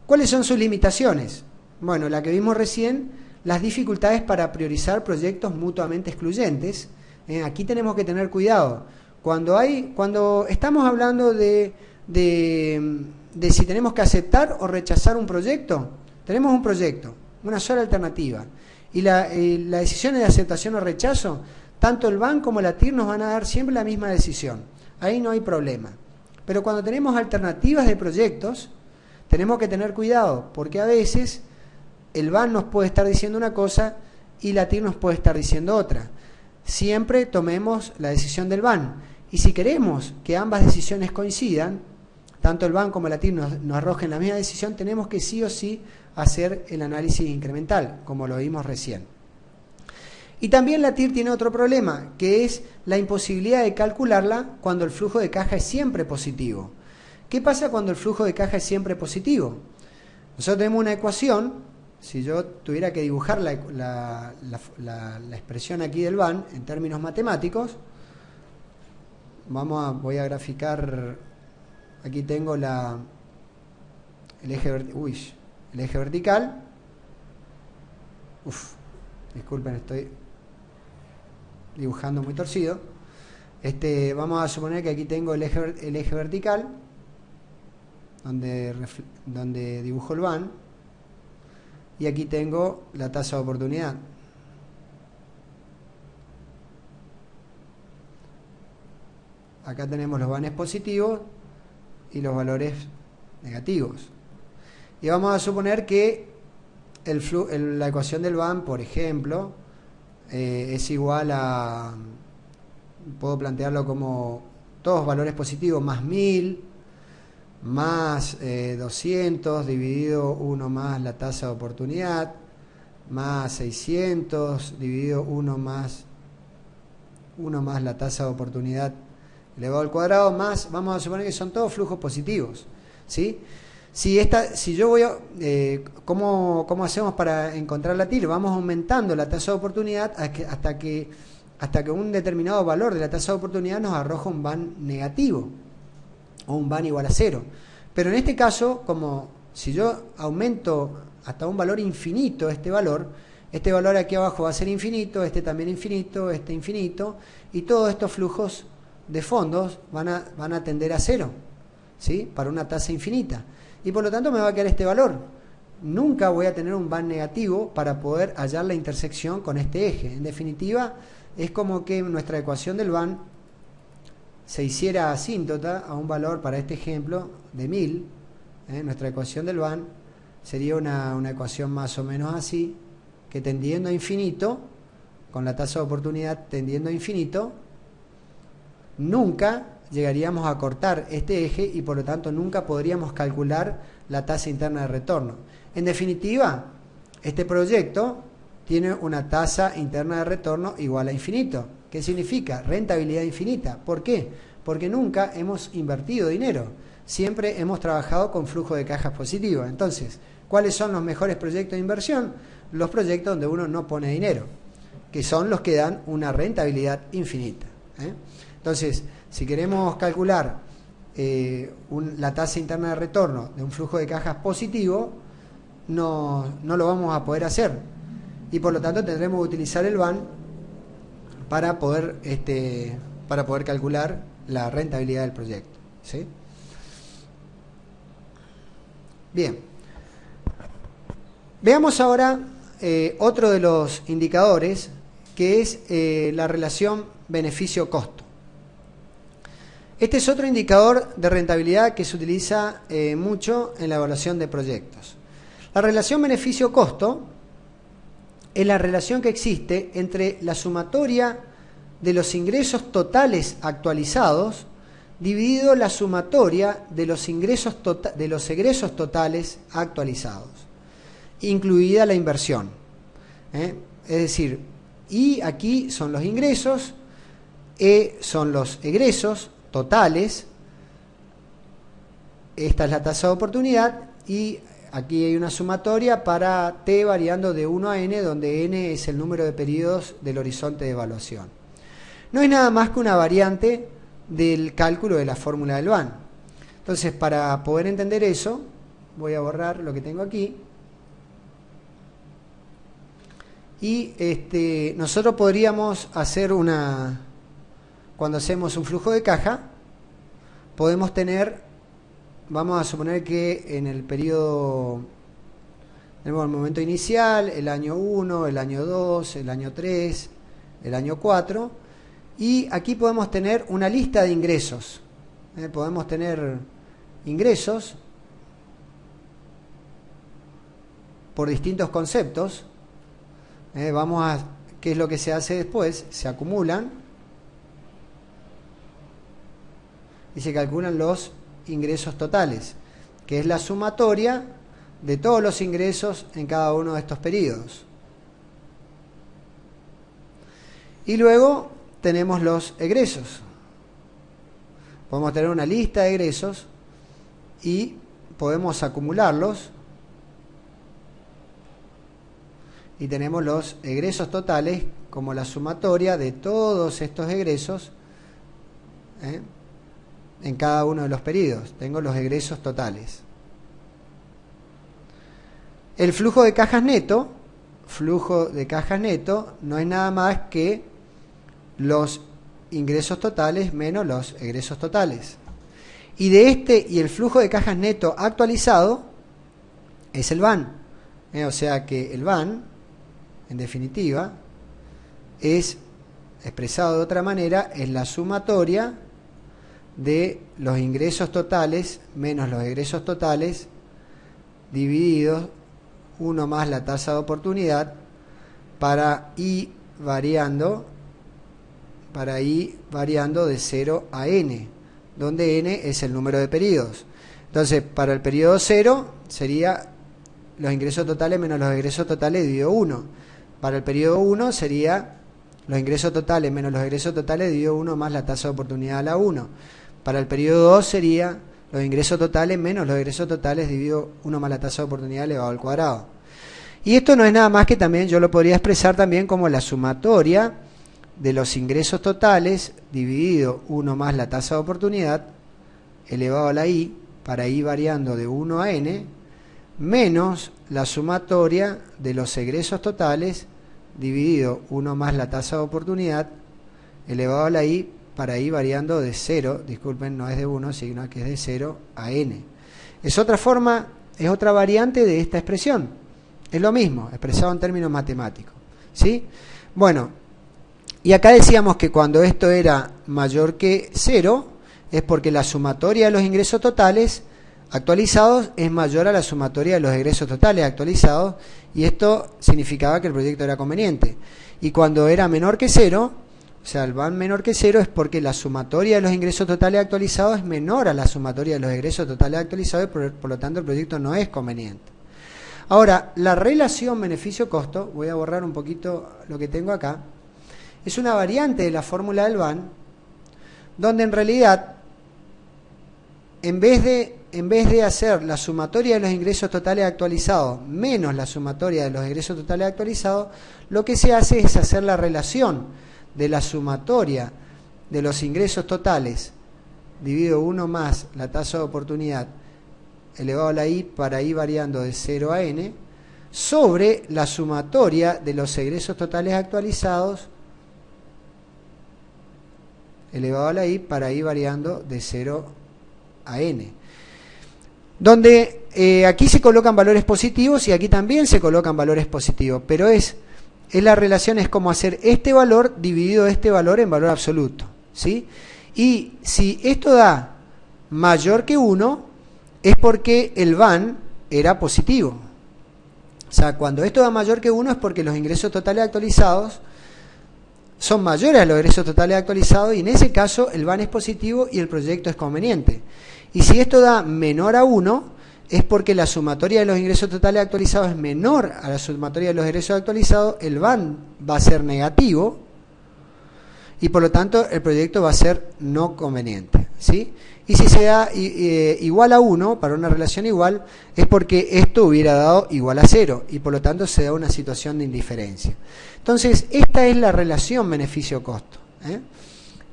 ¿Cuáles son sus limitaciones? Bueno, la que vimos recién, las dificultades para priorizar proyectos mutuamente excluyentes. Aquí tenemos que tener cuidado. Cuando estamos hablando de si tenemos que aceptar o rechazar un proyecto, tenemos un proyecto, una sola alternativa, y la decisión de aceptación o rechazo, tanto el BAN como la TIR nos van a dar siempre la misma decisión. Ahí no hay problema. Pero cuando tenemos alternativas de proyectos, tenemos que tener cuidado, porque a veces el BAN nos puede estar diciendo una cosa y la TIR nos puede estar diciendo otra. Siempre tomemos la decisión del BAN. Y si queremos que ambas decisiones coincidan, tanto el BAN como la TIR nos arrojen la misma decisión, tenemos que sí o sí hacer el análisis incremental, como lo vimos recién. Y también la TIR tiene otro problema, que es la imposibilidad de calcularla cuando el flujo de caja es siempre positivo. ¿Qué pasa cuando el flujo de caja es siempre positivo? Nosotros tenemos una ecuación, si yo tuviera que dibujar la expresión aquí del BAN en términos matemáticos, voy a graficar, aquí tengo el eje vertical. Disculpen, estoy dibujando muy torcido. Vamos a suponer que aquí tengo el eje vertical, donde dibujo el BAN, y aquí tengo la tasa de oportunidad. Acá tenemos los vanes positivos y los valores negativos. Y vamos a suponer que la ecuación del BAN, por ejemplo, es igual a, puedo plantearlo como todos valores positivos más 1000, más 200 dividido 1 más la tasa de oportunidad, más 600 dividido 1 más la tasa de oportunidad elevado al cuadrado, más, vamos a suponer que son todos flujos positivos, ¿sí? Si yo voy a, ¿cómo hacemos para encontrar la TIR? Vamos aumentando la tasa de oportunidad hasta que un determinado valor de la tasa de oportunidad nos arroja un BAN negativo o un BAN igual a 0. Pero en este caso, como si yo aumento hasta un valor infinito este valor aquí abajo va a ser infinito, este también infinito, este infinito, y todos estos flujos de fondos van a tender a 0, ¿sí? Para una tasa infinita. Y por lo tanto me va a quedar este valor. Nunca voy a tener un BAN negativo para poder hallar la intersección con este eje. En definitiva, es como que nuestra ecuación del BAN se hiciera asíntota a un valor, para este ejemplo, de 1000. Nuestra ecuación del BAN sería una ecuación más o menos así, que tendiendo a infinito, con la tasa de oportunidad tendiendo a infinito, nunca llegaríamos a cortar este eje y por lo tanto nunca podríamos calcular la tasa interna de retorno. En definitiva, este proyecto tiene una tasa interna de retorno igual a infinito. ¿Qué significa? Rentabilidad infinita. ¿Por qué? Porque nunca hemos invertido dinero. Siempre hemos trabajado con flujo de cajas positivo. Entonces, ¿cuáles son los mejores proyectos de inversión? Los proyectos donde uno no pone dinero, que son los que dan una rentabilidad infinita. Entonces, si queremos calcular la tasa interna de retorno de un flujo de cajas positivo, no lo vamos a poder hacer. Y por lo tanto tendremos que utilizar el BAN para poder calcular la rentabilidad del proyecto, ¿sí? Bien. Veamos ahora otro de los indicadores, que es la relación beneficio-costo. Este es otro indicador de rentabilidad que se utiliza mucho en la evaluación de proyectos. La relación beneficio-costo es la relación que existe entre la sumatoria de los ingresos totales actualizados dividido la sumatoria de los egresos totales actualizados, incluida la inversión. Es decir, I aquí son los ingresos, E son los egresos totales, esta es la tasa de oportunidad, y aquí hay una sumatoria para T variando de 1 a N, donde N es el número de periodos del horizonte de evaluación. No es nada más que una variante del cálculo de la fórmula del BAN. Entonces, para poder entender eso, voy a borrar lo que tengo aquí. Y nosotros podríamos hacer cuando hacemos un flujo de caja, podemos tener, vamos a suponer que en el periodo, tenemos el momento inicial, el año 1, el año 2, el año 3, el año 4, y aquí podemos tener una lista de ingresos. Podemos tener ingresos por distintos conceptos. ¿Qué es lo que se hace después? Se acumulan y se calculan los ingresos totales, que es la sumatoria de todos los ingresos en cada uno de estos periodos. Y luego tenemos los egresos. Podemos tener una lista de egresos y podemos acumularlos. Y tenemos los egresos totales como la sumatoria de todos estos egresos en cada uno de los periodos. Tengo los egresos totales. El flujo de cajas neto no es nada más que los ingresos totales menos los egresos totales. Y y el flujo de cajas neto actualizado es el BAN. O sea que el BAN, en definitiva, es, expresado de otra manera, es la sumatoria de los ingresos totales menos los egresos totales divididos 1 más la tasa de oportunidad para I variando de 0 a N, donde N es el número de periodos. Entonces, para el periodo 0 sería los ingresos totales menos los egresos totales dividido 1. Para el periodo 1 sería los ingresos totales menos los egresos totales dividido 1 más la tasa de oportunidad a la 1. Para el periodo 2 sería los ingresos totales menos los egresos totales dividido 1 más la tasa de oportunidad elevado al cuadrado. Y esto no es nada más que también, yo lo podría expresar también como la sumatoria de los ingresos totales dividido 1 más la tasa de oportunidad elevado a la I, para I variando de 1 a N, menos la sumatoria de los egresos totales dividido 1 más la tasa de oportunidad elevado a la I, para I variando de 0, disculpen, no es de 1, sino que es de 0 a N. Es otra forma, es otra variante de esta expresión. Es lo mismo, expresado en términos matemáticos. ¿Sí? Bueno, y acá decíamos que cuando esto era mayor que 0, es porque la sumatoria de los ingresos totales actualizados es mayor a la sumatoria de los egresos totales actualizados, y esto significaba que el proyecto era conveniente. Y cuando era menor que 0, o sea, el BAN menor que 0, es porque la sumatoria de los ingresos totales actualizados es menor a la sumatoria de los egresos totales actualizados, y por lo tanto el proyecto no es conveniente. Ahora, la relación beneficio-costo, voy a borrar un poquito lo que tengo acá, es una variante de la fórmula del BAN, donde en realidad, en vez de hacer la sumatoria de los ingresos totales actualizados menos la sumatoria de los egresos totales actualizados, lo que se hace es hacer la relación de la sumatoria de los ingresos totales dividido 1 más la tasa de oportunidad elevado a la I, para I variando de 0 a N, sobre la sumatoria de los egresos totales actualizados elevado a la I, para I variando de 0 a N. donde aquí se colocan valores positivos y aquí también se colocan valores positivos, pero la relación es como hacer este valor dividido este valor en valor absoluto, ¿sí? Y si esto da mayor que 1, es porque el VAN era positivo. O sea, cuando esto da mayor que 1 es porque los ingresos totales actualizados son mayores a los ingresos totales actualizados, y en ese caso el VAN es positivo y el proyecto es conveniente. Y si esto da menor a 1, es porque la sumatoria de los ingresos totales actualizados es menor a la sumatoria de los ingresos actualizados, el VAN va a ser negativo y por lo tanto el proyecto va a ser no conveniente, ¿sí? Y si se da igual a 1, para una relación igual, es porque esto hubiera dado igual a 0 y por lo tanto se da una situación de indiferencia. Entonces, esta es la relación beneficio-costo,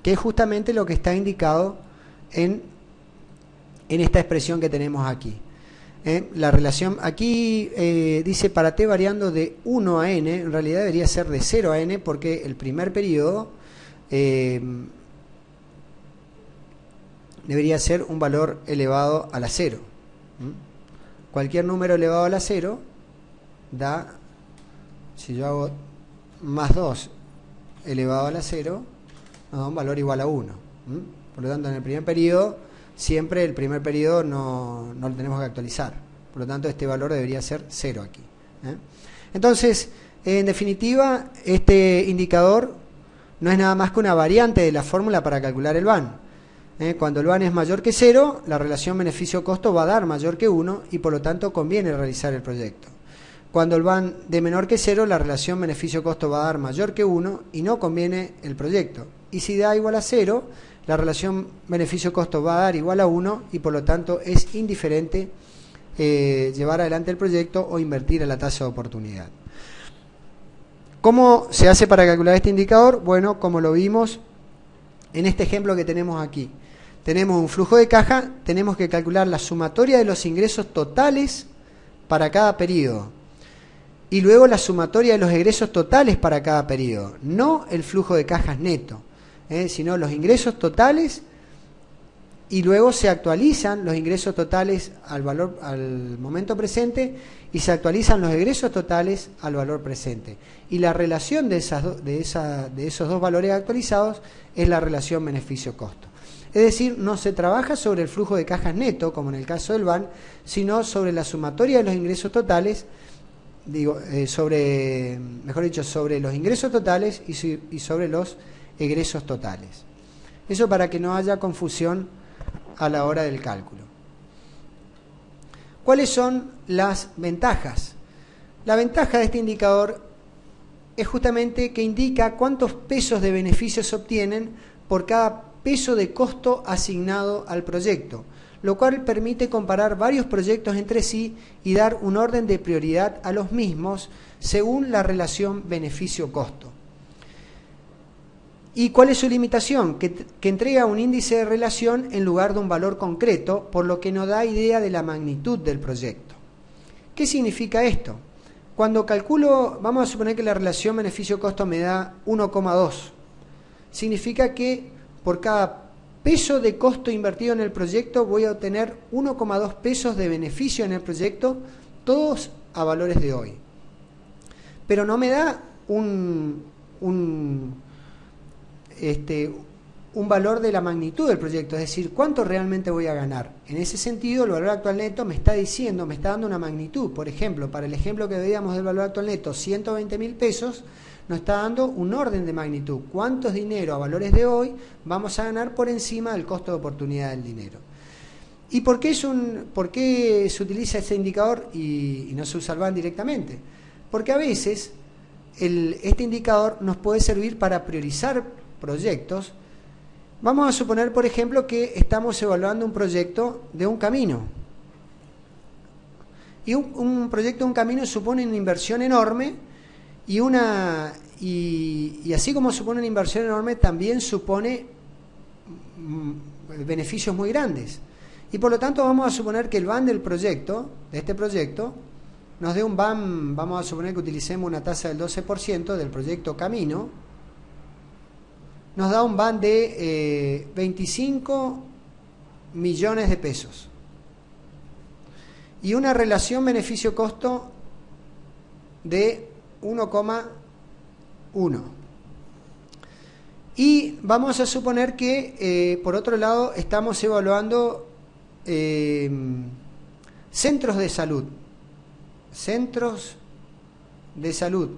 que es justamente lo que está indicado en esta expresión que tenemos aquí. La relación aquí dice para t variando de 1 a n, en realidad debería ser de 0 a n porque el primer periodo debería ser un valor elevado a la 0. Cualquier número elevado a la 0 da, si yo hago más 2 elevado a la 0, nos da un valor igual a 1. Por lo tanto, en el primer periodo, siempre el primer periodo no lo tenemos que actualizar. Por lo tanto, este valor debería ser 0 aquí. Entonces, en definitiva, este indicador no es nada más que una variante de la fórmula para calcular el VAN. Cuando el VAN es mayor que 0, la relación beneficio-costo va a dar mayor que 1 y por lo tanto conviene realizar el proyecto. Cuando el VAN de menor que 0, la relación beneficio-costo va a dar mayor que 1 y no conviene el proyecto. Y si da igual a 0, la relación beneficio-costo va a dar igual a 1 y por lo tanto es indiferente llevar adelante el proyecto o invertir a la tasa de oportunidad. ¿Cómo se hace para calcular este indicador? Bueno, como lo vimos en este ejemplo que tenemos aquí. Tenemos un flujo de caja, tenemos que calcular la sumatoria de los ingresos totales para cada periodo. Y luego la sumatoria de los egresos totales para cada periodo. No el flujo de cajas neto, sino los ingresos totales, y luego se actualizan los ingresos totales al momento presente y se actualizan los egresos totales al valor presente. Y la relación de esos dos valores actualizados es la relación beneficio-costo. Es decir, no se trabaja sobre el flujo de cajas neto, como en el caso del VAN, sino sobre la sumatoria de los ingresos totales, sobre los ingresos totales y sobre los egresos totales. Eso para que no haya confusión a la hora del cálculo. ¿Cuáles son las ventajas? La ventaja de este indicador es justamente que indica cuántos pesos de beneficios se obtienen por cada peso de costo asignado al proyecto, lo cual permite comparar varios proyectos entre sí y dar un orden de prioridad a los mismos según la relación beneficio-costo. ¿Y cuál es su limitación? Que entrega un índice de relación en lugar de un valor concreto, por lo que no da idea de la magnitud del proyecto. ¿Qué significa esto? Cuando calculo, vamos a suponer que la relación beneficio-costo me da 1,2. Significa que por cada peso de costo invertido en el proyecto voy a obtener 1,2 pesos de beneficio en el proyecto, todos a valores de hoy. Pero no me da un valor de la magnitud del proyecto, es decir, cuánto realmente voy a ganar. En ese sentido, el valor actual neto me está dando una magnitud. Por ejemplo, para el ejemplo que veíamos del valor actual neto, 120.000 pesos, nos está dando un orden de magnitud. ¿Cuántos dinero a valores de hoy vamos a ganar por encima del costo de oportunidad del dinero? ¿Y por qué se utiliza este indicador y no se usa el VAN directamente? Porque a veces este indicador nos puede servir para priorizar proyectos. Vamos a suponer, por ejemplo, que estamos evaluando un proyecto de un camino. Y un proyecto de un camino supone una inversión enorme y así como supone una inversión enorme, también supone beneficios muy grandes. Y por lo tanto vamos a suponer que el VAN de este proyecto, nos dé un VAN, vamos a suponer que utilicemos una tasa del 12% del proyecto Camino, nos da un VAN de 25 millones de pesos. y una relación beneficio-costo de 1,1. Y vamos a suponer que, por otro lado, estamos evaluando centros de salud. Centros de salud.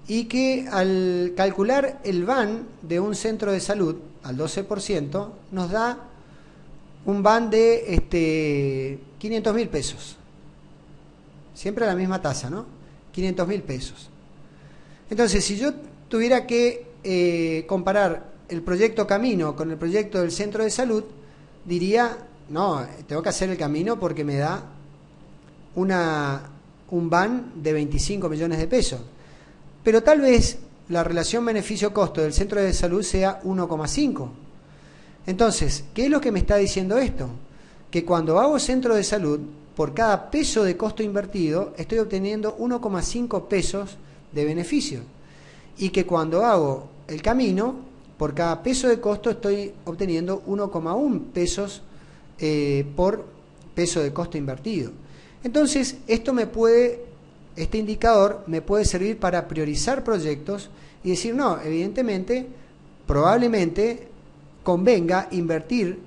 Y que al calcular el VAN de un centro de salud al 12%, nos da un VAN de 500.000 pesos. Siempre a la misma tasa, ¿no? 500.000 pesos. Entonces, si yo tuviera que comparar el proyecto Camino con el proyecto del centro de salud, diría, no, tengo que hacer el Camino porque me da un VAN de 25 millones de pesos. Pero tal vez la relación beneficio-costo del centro de salud sea 1,5. Entonces, ¿qué es lo que me está diciendo esto? Que cuando hago centro de salud, por cada peso de costo invertido, estoy obteniendo 1,5 pesos de beneficio. Y que cuando hago el Camino, por cada peso de costo estoy obteniendo 1,1 pesos por peso de costo invertido. Entonces, este indicador me puede servir para priorizar proyectos y decir, no, evidentemente, probablemente convenga invertir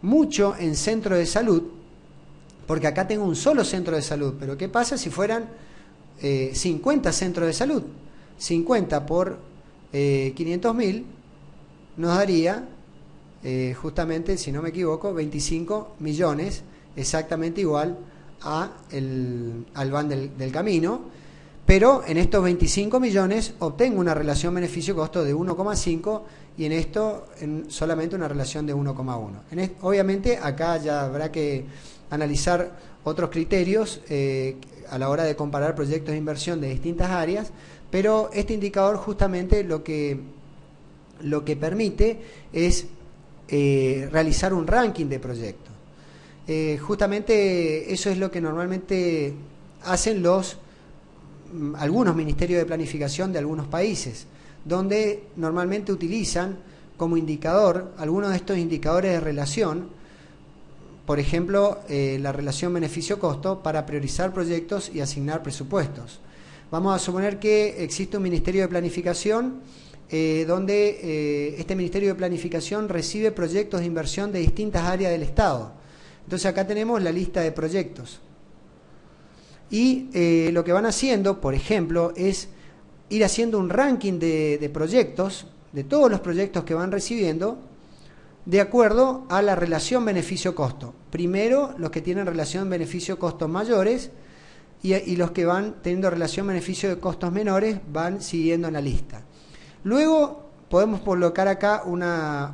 mucho en centro de salud, porque acá tengo un solo centro de salud, pero ¿qué pasa si fueran 50 centros de salud? 50 por 500.000 nos daría, justamente, si no me equivoco, 25 millones, exactamente igual al VAN del Camino, pero en estos 25 millones obtengo una relación beneficio-costo de 1,5 y en esto solamente una relación de 1,1. Obviamente acá ya habrá que analizar otros criterios a la hora de comparar proyectos de inversión de distintas áreas, pero este indicador justamente lo que permite es realizar un ranking de proyectos. Justamente eso es lo que normalmente hacen algunos ministerios de planificación de algunos países, donde normalmente utilizan como indicador algunos de estos indicadores de relación, por ejemplo, la relación beneficio-costo para priorizar proyectos y asignar presupuestos. Vamos a suponer que existe un ministerio de planificación donde este ministerio de planificación recibe proyectos de inversión de distintas áreas del Estado. Entonces acá tenemos la lista de proyectos. Y lo que van haciendo, por ejemplo, es ir haciendo un ranking de proyectos, de todos los proyectos que van recibiendo, de acuerdo a la relación beneficio-costo. Primero, los que tienen relación beneficio-costos mayores y los que van teniendo relación beneficio de costos menores van siguiendo en la lista. Luego podemos colocar acá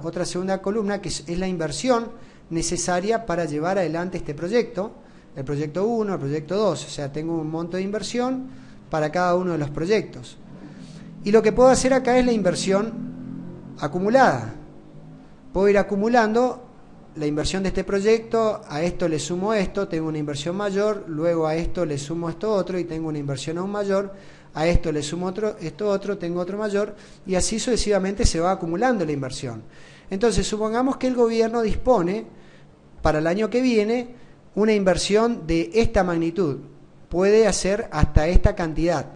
otra segunda columna que es la inversión necesaria para llevar adelante este proyecto, el proyecto 1, el proyecto 2, o sea, tengo un monto de inversión para cada uno de los proyectos. Y lo que puedo hacer acá es la inversión acumulada. Puedo ir acumulando la inversión de este proyecto, a esto le sumo esto, tengo una inversión mayor, luego a esto le sumo esto otro y tengo una inversión aún mayor, a esto le sumo esto otro, tengo otro mayor, y así sucesivamente se va acumulando la inversión. Entonces, supongamos que el gobierno dispone para el año que viene una inversión de esta magnitud. Puede hacer hasta esta cantidad,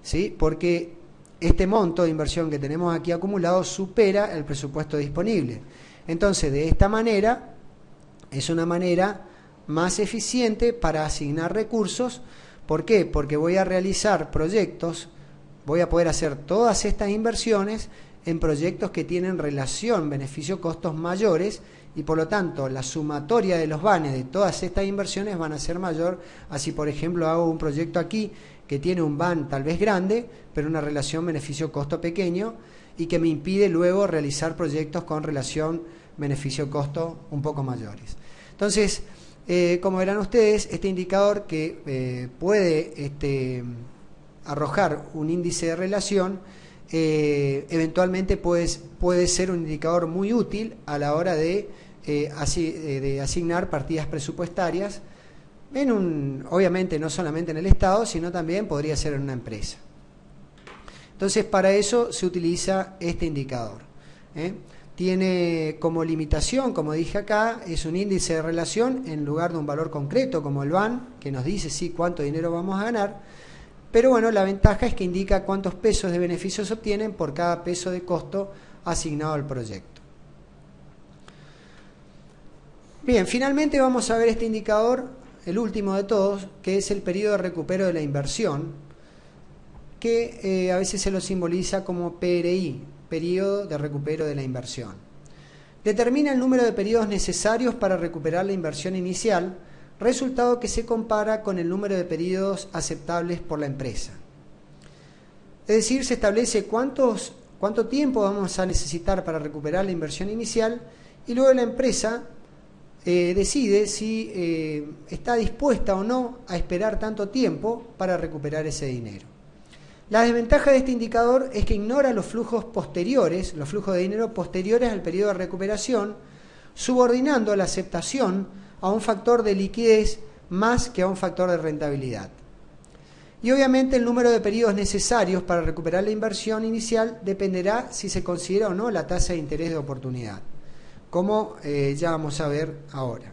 ¿sí? Porque este monto de inversión que tenemos aquí acumulado supera el presupuesto disponible. Entonces, de esta manera, es una manera más eficiente para asignar recursos. ¿Por qué? Porque voy a realizar proyectos, voy a poder hacer todas estas inversiones en proyectos que tienen relación beneficio-costos mayores y por lo tanto la sumatoria de los vanes de todas estas inversiones van a ser mayor. Así, por ejemplo, hago un proyecto aquí que tiene un VAN tal vez grande, pero una relación beneficio-costo pequeño y que me impide luego realizar proyectos con relación beneficio-costo un poco mayores. Entonces, como verán ustedes, este indicador que puede arrojar un índice de relación, eventualmente puede ser un indicador muy útil a la hora de asignar partidas presupuestarias, obviamente no solamente en el Estado, sino también podría ser en una empresa. Entonces, para eso se utiliza este indicador. tiene como limitación, como dije acá, es un índice de relación en lugar de un valor concreto como el BAN, que nos dice sí cuánto dinero vamos a ganar, pero bueno, la ventaja es que indica cuántos pesos de beneficios se obtienen por cada peso de costo asignado al proyecto. Bien, finalmente vamos a ver este indicador, el último de todos, que es el periodo de recupero de la inversión, que a veces se lo simboliza como PRI, periodo de recupero de la inversión. Determina el número de periodos necesarios para recuperar la inversión inicial, resultado que se compara con el número de periodos aceptables por la empresa. Es decir, se establece cuánto tiempo vamos a necesitar para recuperar la inversión inicial y luego la empresa decide si está dispuesta o no a esperar tanto tiempo para recuperar ese dinero. La desventaja de este indicador es que ignora los flujos posteriores, los flujos de dinero posteriores al periodo de recuperación, subordinando la aceptación a un factor de liquidez más que a un factor de rentabilidad. Y obviamente el número de periodos necesarios para recuperar la inversión inicial dependerá si se considera o no la tasa de interés de oportunidad, como ya vamos a ver ahora.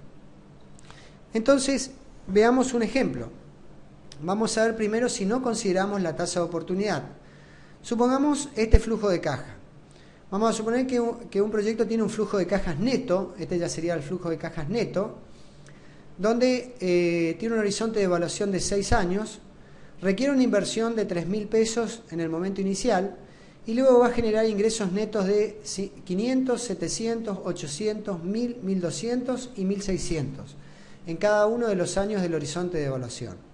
Entonces, veamos un ejemplo. Vamos a ver primero si no consideramos la tasa de oportunidad. Supongamos este flujo de caja. Vamos a suponer que un proyecto tiene un flujo de cajas neto, este ya sería el flujo de cajas neto, donde tiene un horizonte de evaluación de 6 años, requiere una inversión de 3.000 pesos en el momento inicial y luego va a generar ingresos netos de 500, 700, 800, 1.000, 1.200 y 1.600 en cada uno de los años del horizonte de evaluación.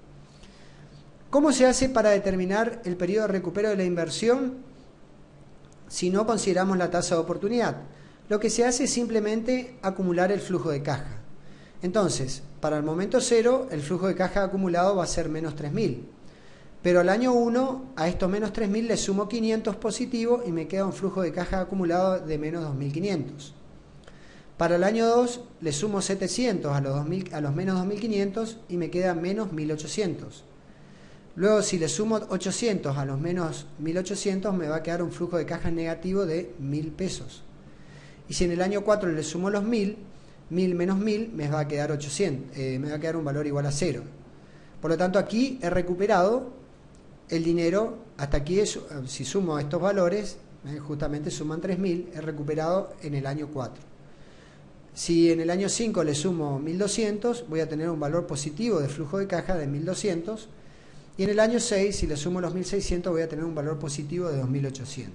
¿Cómo se hace para determinar el periodo de recupero de la inversión si no consideramos la tasa de oportunidad? Lo que se hace es simplemente acumular el flujo de caja. Entonces, para el momento 0, el flujo de caja acumulado va a ser menos 3.000. Pero al año 1, a estos menos 3.000 le sumo 500 positivo y me queda un flujo de caja acumulado de menos 2.500. Para el año 2, le sumo 700 a los menos 2.500 y me queda menos 1.800. Luego, si le sumo 800 a los menos 1.800, me va a quedar un flujo de caja negativo de 1.000 pesos. Y si en el año 4 le sumo los 1.000, 1.000 menos 1.000, me va a quedar 800, me va a quedar un valor igual a 0. Por lo tanto, aquí he recuperado el dinero, hasta aquí, si sumo estos valores, justamente suman 3.000, he recuperado en el año 4. Si en el año 5 le sumo 1.200, voy a tener un valor positivo de flujo de caja de 1.200. Y en el año 6, si le sumo los 1.600, voy a tener un valor positivo de 2.800.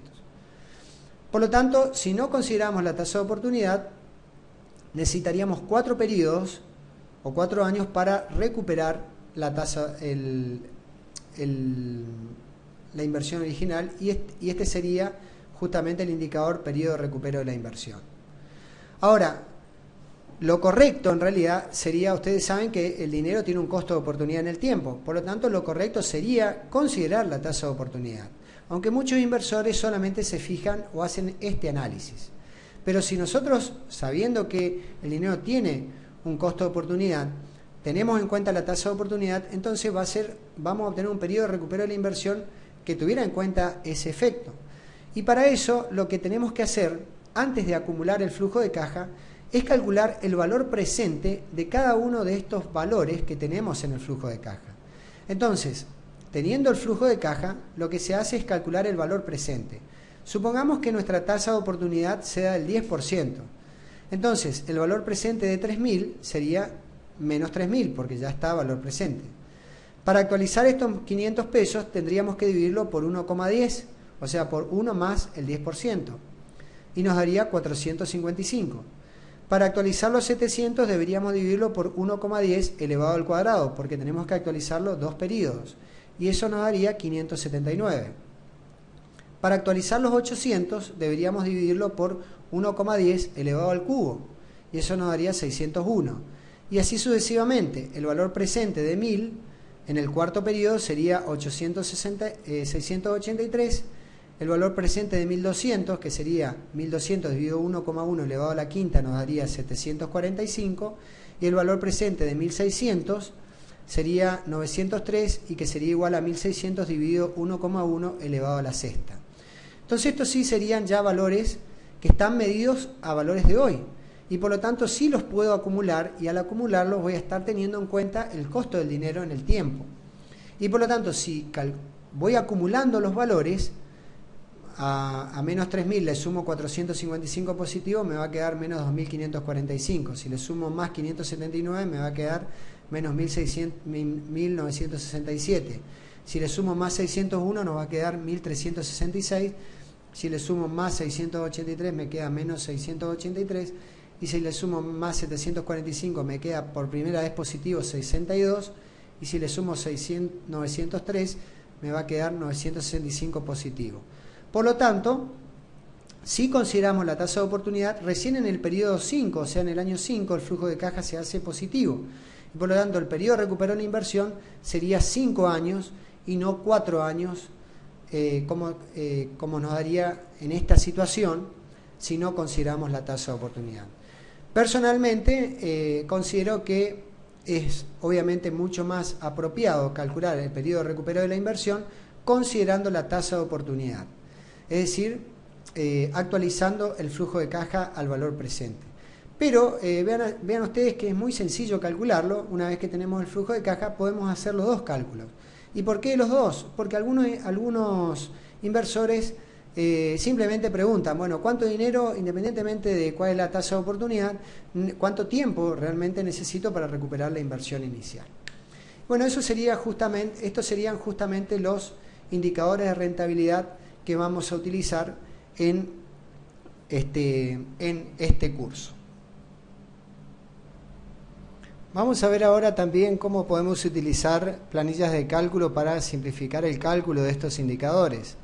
Por lo tanto, si no consideramos la tasa de oportunidad, necesitaríamos 4 periodos o 4 años para recuperar la tasa, la inversión original, y este sería justamente el indicador periodo de recupero de la inversión. Ahora, lo correcto en realidad sería, ustedes saben que el dinero tiene un costo de oportunidad en el tiempo, por lo tanto lo correcto sería considerar la tasa de oportunidad, aunque muchos inversores solamente se fijan o hacen este análisis. Pero si nosotros, sabiendo que el dinero tiene un costo de oportunidad, tenemos en cuenta la tasa de oportunidad, entonces vamos a obtener un periodo de recupero de la inversión que tuviera en cuenta ese efecto. Y para eso lo que tenemos que hacer, antes de acumular el flujo de caja, es calcular el valor presente de cada uno de estos valores que tenemos en el flujo de caja. Entonces, teniendo el flujo de caja, lo que se hace es calcular el valor presente. Supongamos que nuestra tasa de oportunidad sea del 10%. Entonces, el valor presente de 3.000 sería menos 3.000, porque ya está valor presente. Para actualizar estos 500 pesos, tendríamos que dividirlo por 1,10, o sea, por 1 más el 10%, y nos daría 455. Para actualizar los 700 deberíamos dividirlo por 1,10 elevado al cuadrado, porque tenemos que actualizarlo 2 periodos, y eso nos daría 579. Para actualizar los 800 deberíamos dividirlo por 1,10 elevado al cubo, y eso nos daría 601. Y así sucesivamente. El valor presente de 1.000 en el cuarto periodo sería 683. El valor presente de 1.200, que sería 1.200 dividido 1,1 elevado a la quinta, nos daría 745. Y el valor presente de 1.600 sería 903, y que sería igual a 1.600 dividido 1,1 elevado a la sexta. Entonces estos sí serían ya valores que están medidos a valores de hoy. Y por lo tanto sí los puedo acumular, y al acumularlos voy a estar teniendo en cuenta el costo del dinero en el tiempo. Y por lo tanto, si voy acumulando los valores, a menos 3.000 le sumo 455 positivo, me va a quedar menos 2.545. Si le sumo más 579, me va a quedar menos 1.967. Si le sumo más 601, nos va a quedar 1.366. Si le sumo más 683, me queda menos 683. Y si le sumo más 745, me queda por primera vez positivo 62. Y si le sumo 903, me va a quedar 965 positivo. Por lo tanto, si consideramos la tasa de oportunidad, recién en el periodo 5, o sea, en el año 5, el flujo de caja se hace positivo. Y por lo tanto, el periodo de recuperación de inversión sería 5 años y no 4 años, como nos daría en esta situación si no consideramos la tasa de oportunidad. Personalmente, considero que es obviamente mucho más apropiado calcular el periodo de recuperación de la inversión considerando la tasa de oportunidad. Es decir, actualizando el flujo de caja al valor presente. Pero vean ustedes que es muy sencillo calcularlo. Una vez que tenemos el flujo de caja, podemos hacer los dos cálculos. ¿Y por qué los dos? Porque algunos inversores simplemente preguntan, bueno, ¿cuánto dinero, independientemente de cuál es la tasa de oportunidad, cuánto tiempo realmente necesito para recuperar la inversión inicial? Bueno, estos serían justamente los indicadores de rentabilidad que vamos a utilizar en este curso. Vamos a ver ahora también cómo podemos utilizar planillas de cálculo para simplificar el cálculo de estos indicadores.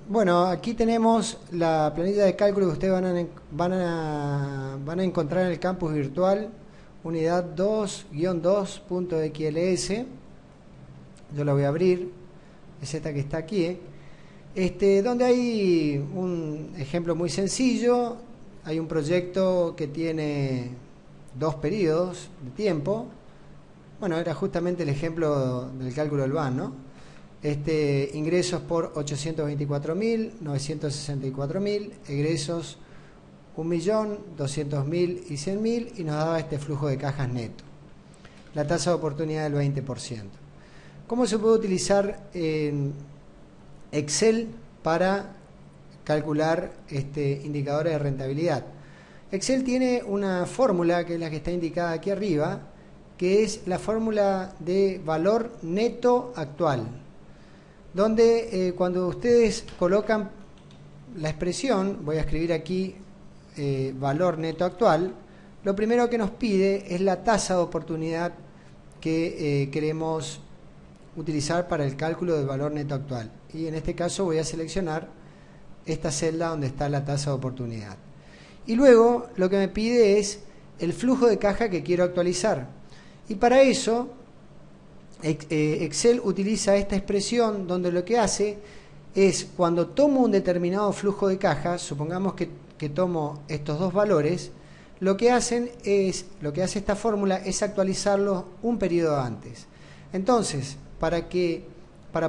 Bueno, aquí tenemos la planilla de cálculo que ustedes van a encontrar en el campus virtual, unidad 2-2.xls. Yo la voy a abrir, es esta que está aquí, donde hay un ejemplo muy sencillo. Hay un proyecto que tiene 2 periodos de tiempo. Bueno, era justamente el ejemplo del cálculo del BAN, ¿no? Ingresos por 824.000, 964.000, egresos 1.000.000, 200.000 y 100.000, y nos daba este flujo de cajas neto. La tasa de oportunidad del 20%. ¿Cómo se puede utilizar en Excel para calcular indicadores de rentabilidad? Excel tiene una fórmula que es la que está indicada aquí arriba, que es la fórmula de valor neto actual, donde cuando ustedes colocan la expresión, voy a escribir aquí valor neto actual, lo primero que nos pide es la tasa de oportunidad que queremos utilizar para el cálculo del valor neto actual. Y en este caso voy a seleccionar esta celda donde está la tasa de oportunidad. Y luego lo que me pide es el flujo de caja que quiero actualizar. Y para eso Excel utiliza esta expresión donde lo que hace es, cuando tomo un determinado flujo de caja, supongamos que tomo estos dos valores, lo que hace esta fórmula es actualizarlos un periodo antes. Entonces, para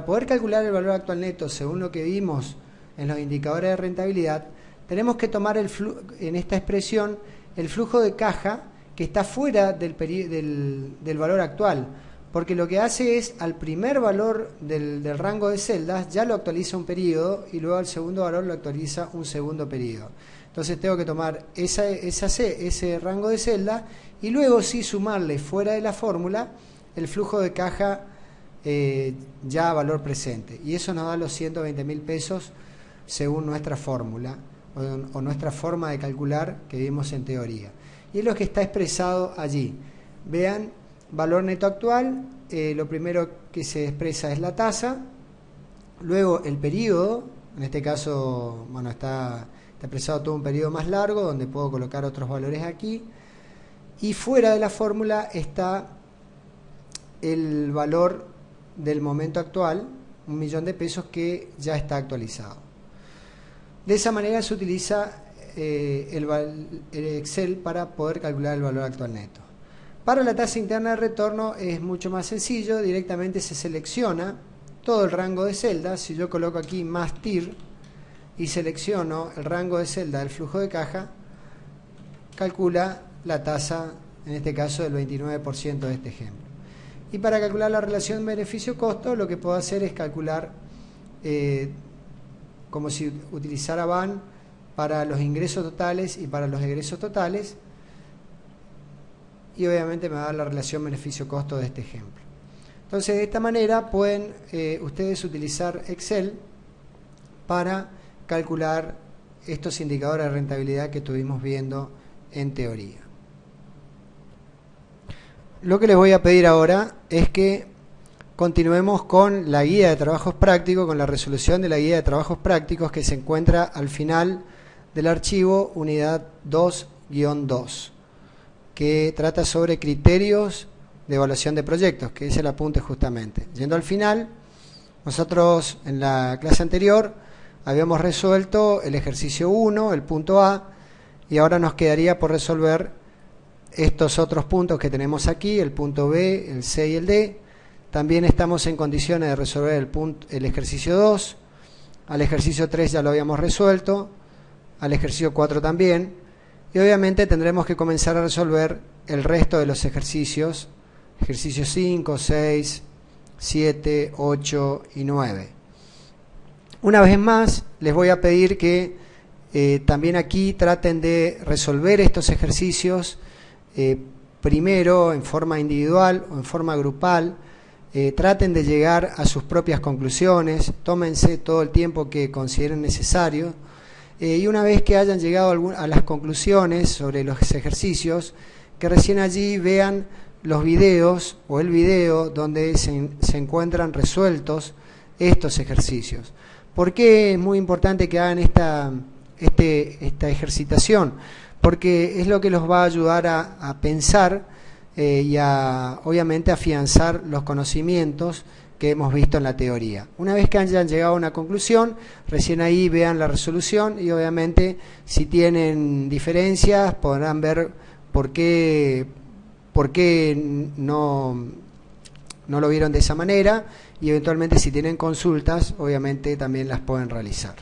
poder calcular el valor actual neto según lo que vimos en los indicadores de rentabilidad, tenemos que tomar en esta expresión el flujo de caja que está fuera del valor actual, porque lo que hace es, al primer valor del rango de celdas ya lo actualiza un periodo, y luego al segundo valor lo actualiza un segundo periodo. Entonces tengo que tomar ese rango de celda y luego sí sumarle fuera de la fórmula el flujo de caja ya a valor presente, y eso nos da los 120.000 pesos según nuestra fórmula o nuestra forma de calcular que vimos en teoría, y es lo que está expresado allí. Vean, valor neto actual, lo primero que se expresa es la tasa, luego el periodo, en este caso, bueno, está expresado todo un periodo más largo donde puedo colocar otros valores aquí, y fuera de la fórmula está el valor del momento actual, 1.000.000 de pesos, que ya está actualizado. De esa manera se utiliza el Excel para poder calcular el valor actual neto. Para la tasa interna de retorno es mucho más sencillo, directamente se selecciona todo el rango de celdas. Si yo coloco aquí más TIR, y selecciono el rango de celda del flujo de caja, calcula la tasa, en este caso del 29% de este ejemplo. Y para calcular la relación beneficio-costo, lo que puedo hacer es calcular como si utilizara BAN para los ingresos totales y para los egresos totales, y obviamente me va a dar la relación beneficio-costo de este ejemplo. Entonces, de esta manera pueden ustedes utilizar Excel para calcular estos indicadores de rentabilidad que estuvimos viendo en teoría. Lo que les voy a pedir ahora es que continuemos con la guía de trabajos prácticos, con la resolución de la guía de trabajos prácticos que se encuentra al final del archivo unidad 2-2, que trata sobre criterios de evaluación de proyectos, que es el apunte justamente. Yendo al final, nosotros en la clase anterior habíamos resuelto el ejercicio 1, el punto A, y ahora nos quedaría por resolver estos otros puntos que tenemos aquí, el punto B, el C y el D. También estamos en condiciones de resolver el ejercicio 2, al ejercicio 3 ya lo habíamos resuelto, al ejercicio 4 también, y obviamente tendremos que comenzar a resolver el resto de los ejercicios, ejercicios 5, 6, 7, 8 y 9. Una vez más, les voy a pedir que también aquí traten de resolver estos ejercicios primero en forma individual o en forma grupal. Traten de llegar a sus propias conclusiones, tómense todo el tiempo que consideren necesario, y una vez que hayan llegado a las conclusiones sobre los ejercicios, que recién allí vean los videos o el video donde se encuentran resueltos estos ejercicios. ¿Por qué es muy importante que hagan esta ejercitación? Porque es lo que los va a ayudar a pensar y obviamente afianzar los conocimientos que hemos visto en la teoría. Una vez que hayan llegado a una conclusión, recién ahí vean la resolución y obviamente si tienen diferencias podrán ver por qué no lo vieron de esa manera, y eventualmente si tienen consultas obviamente también las pueden realizar.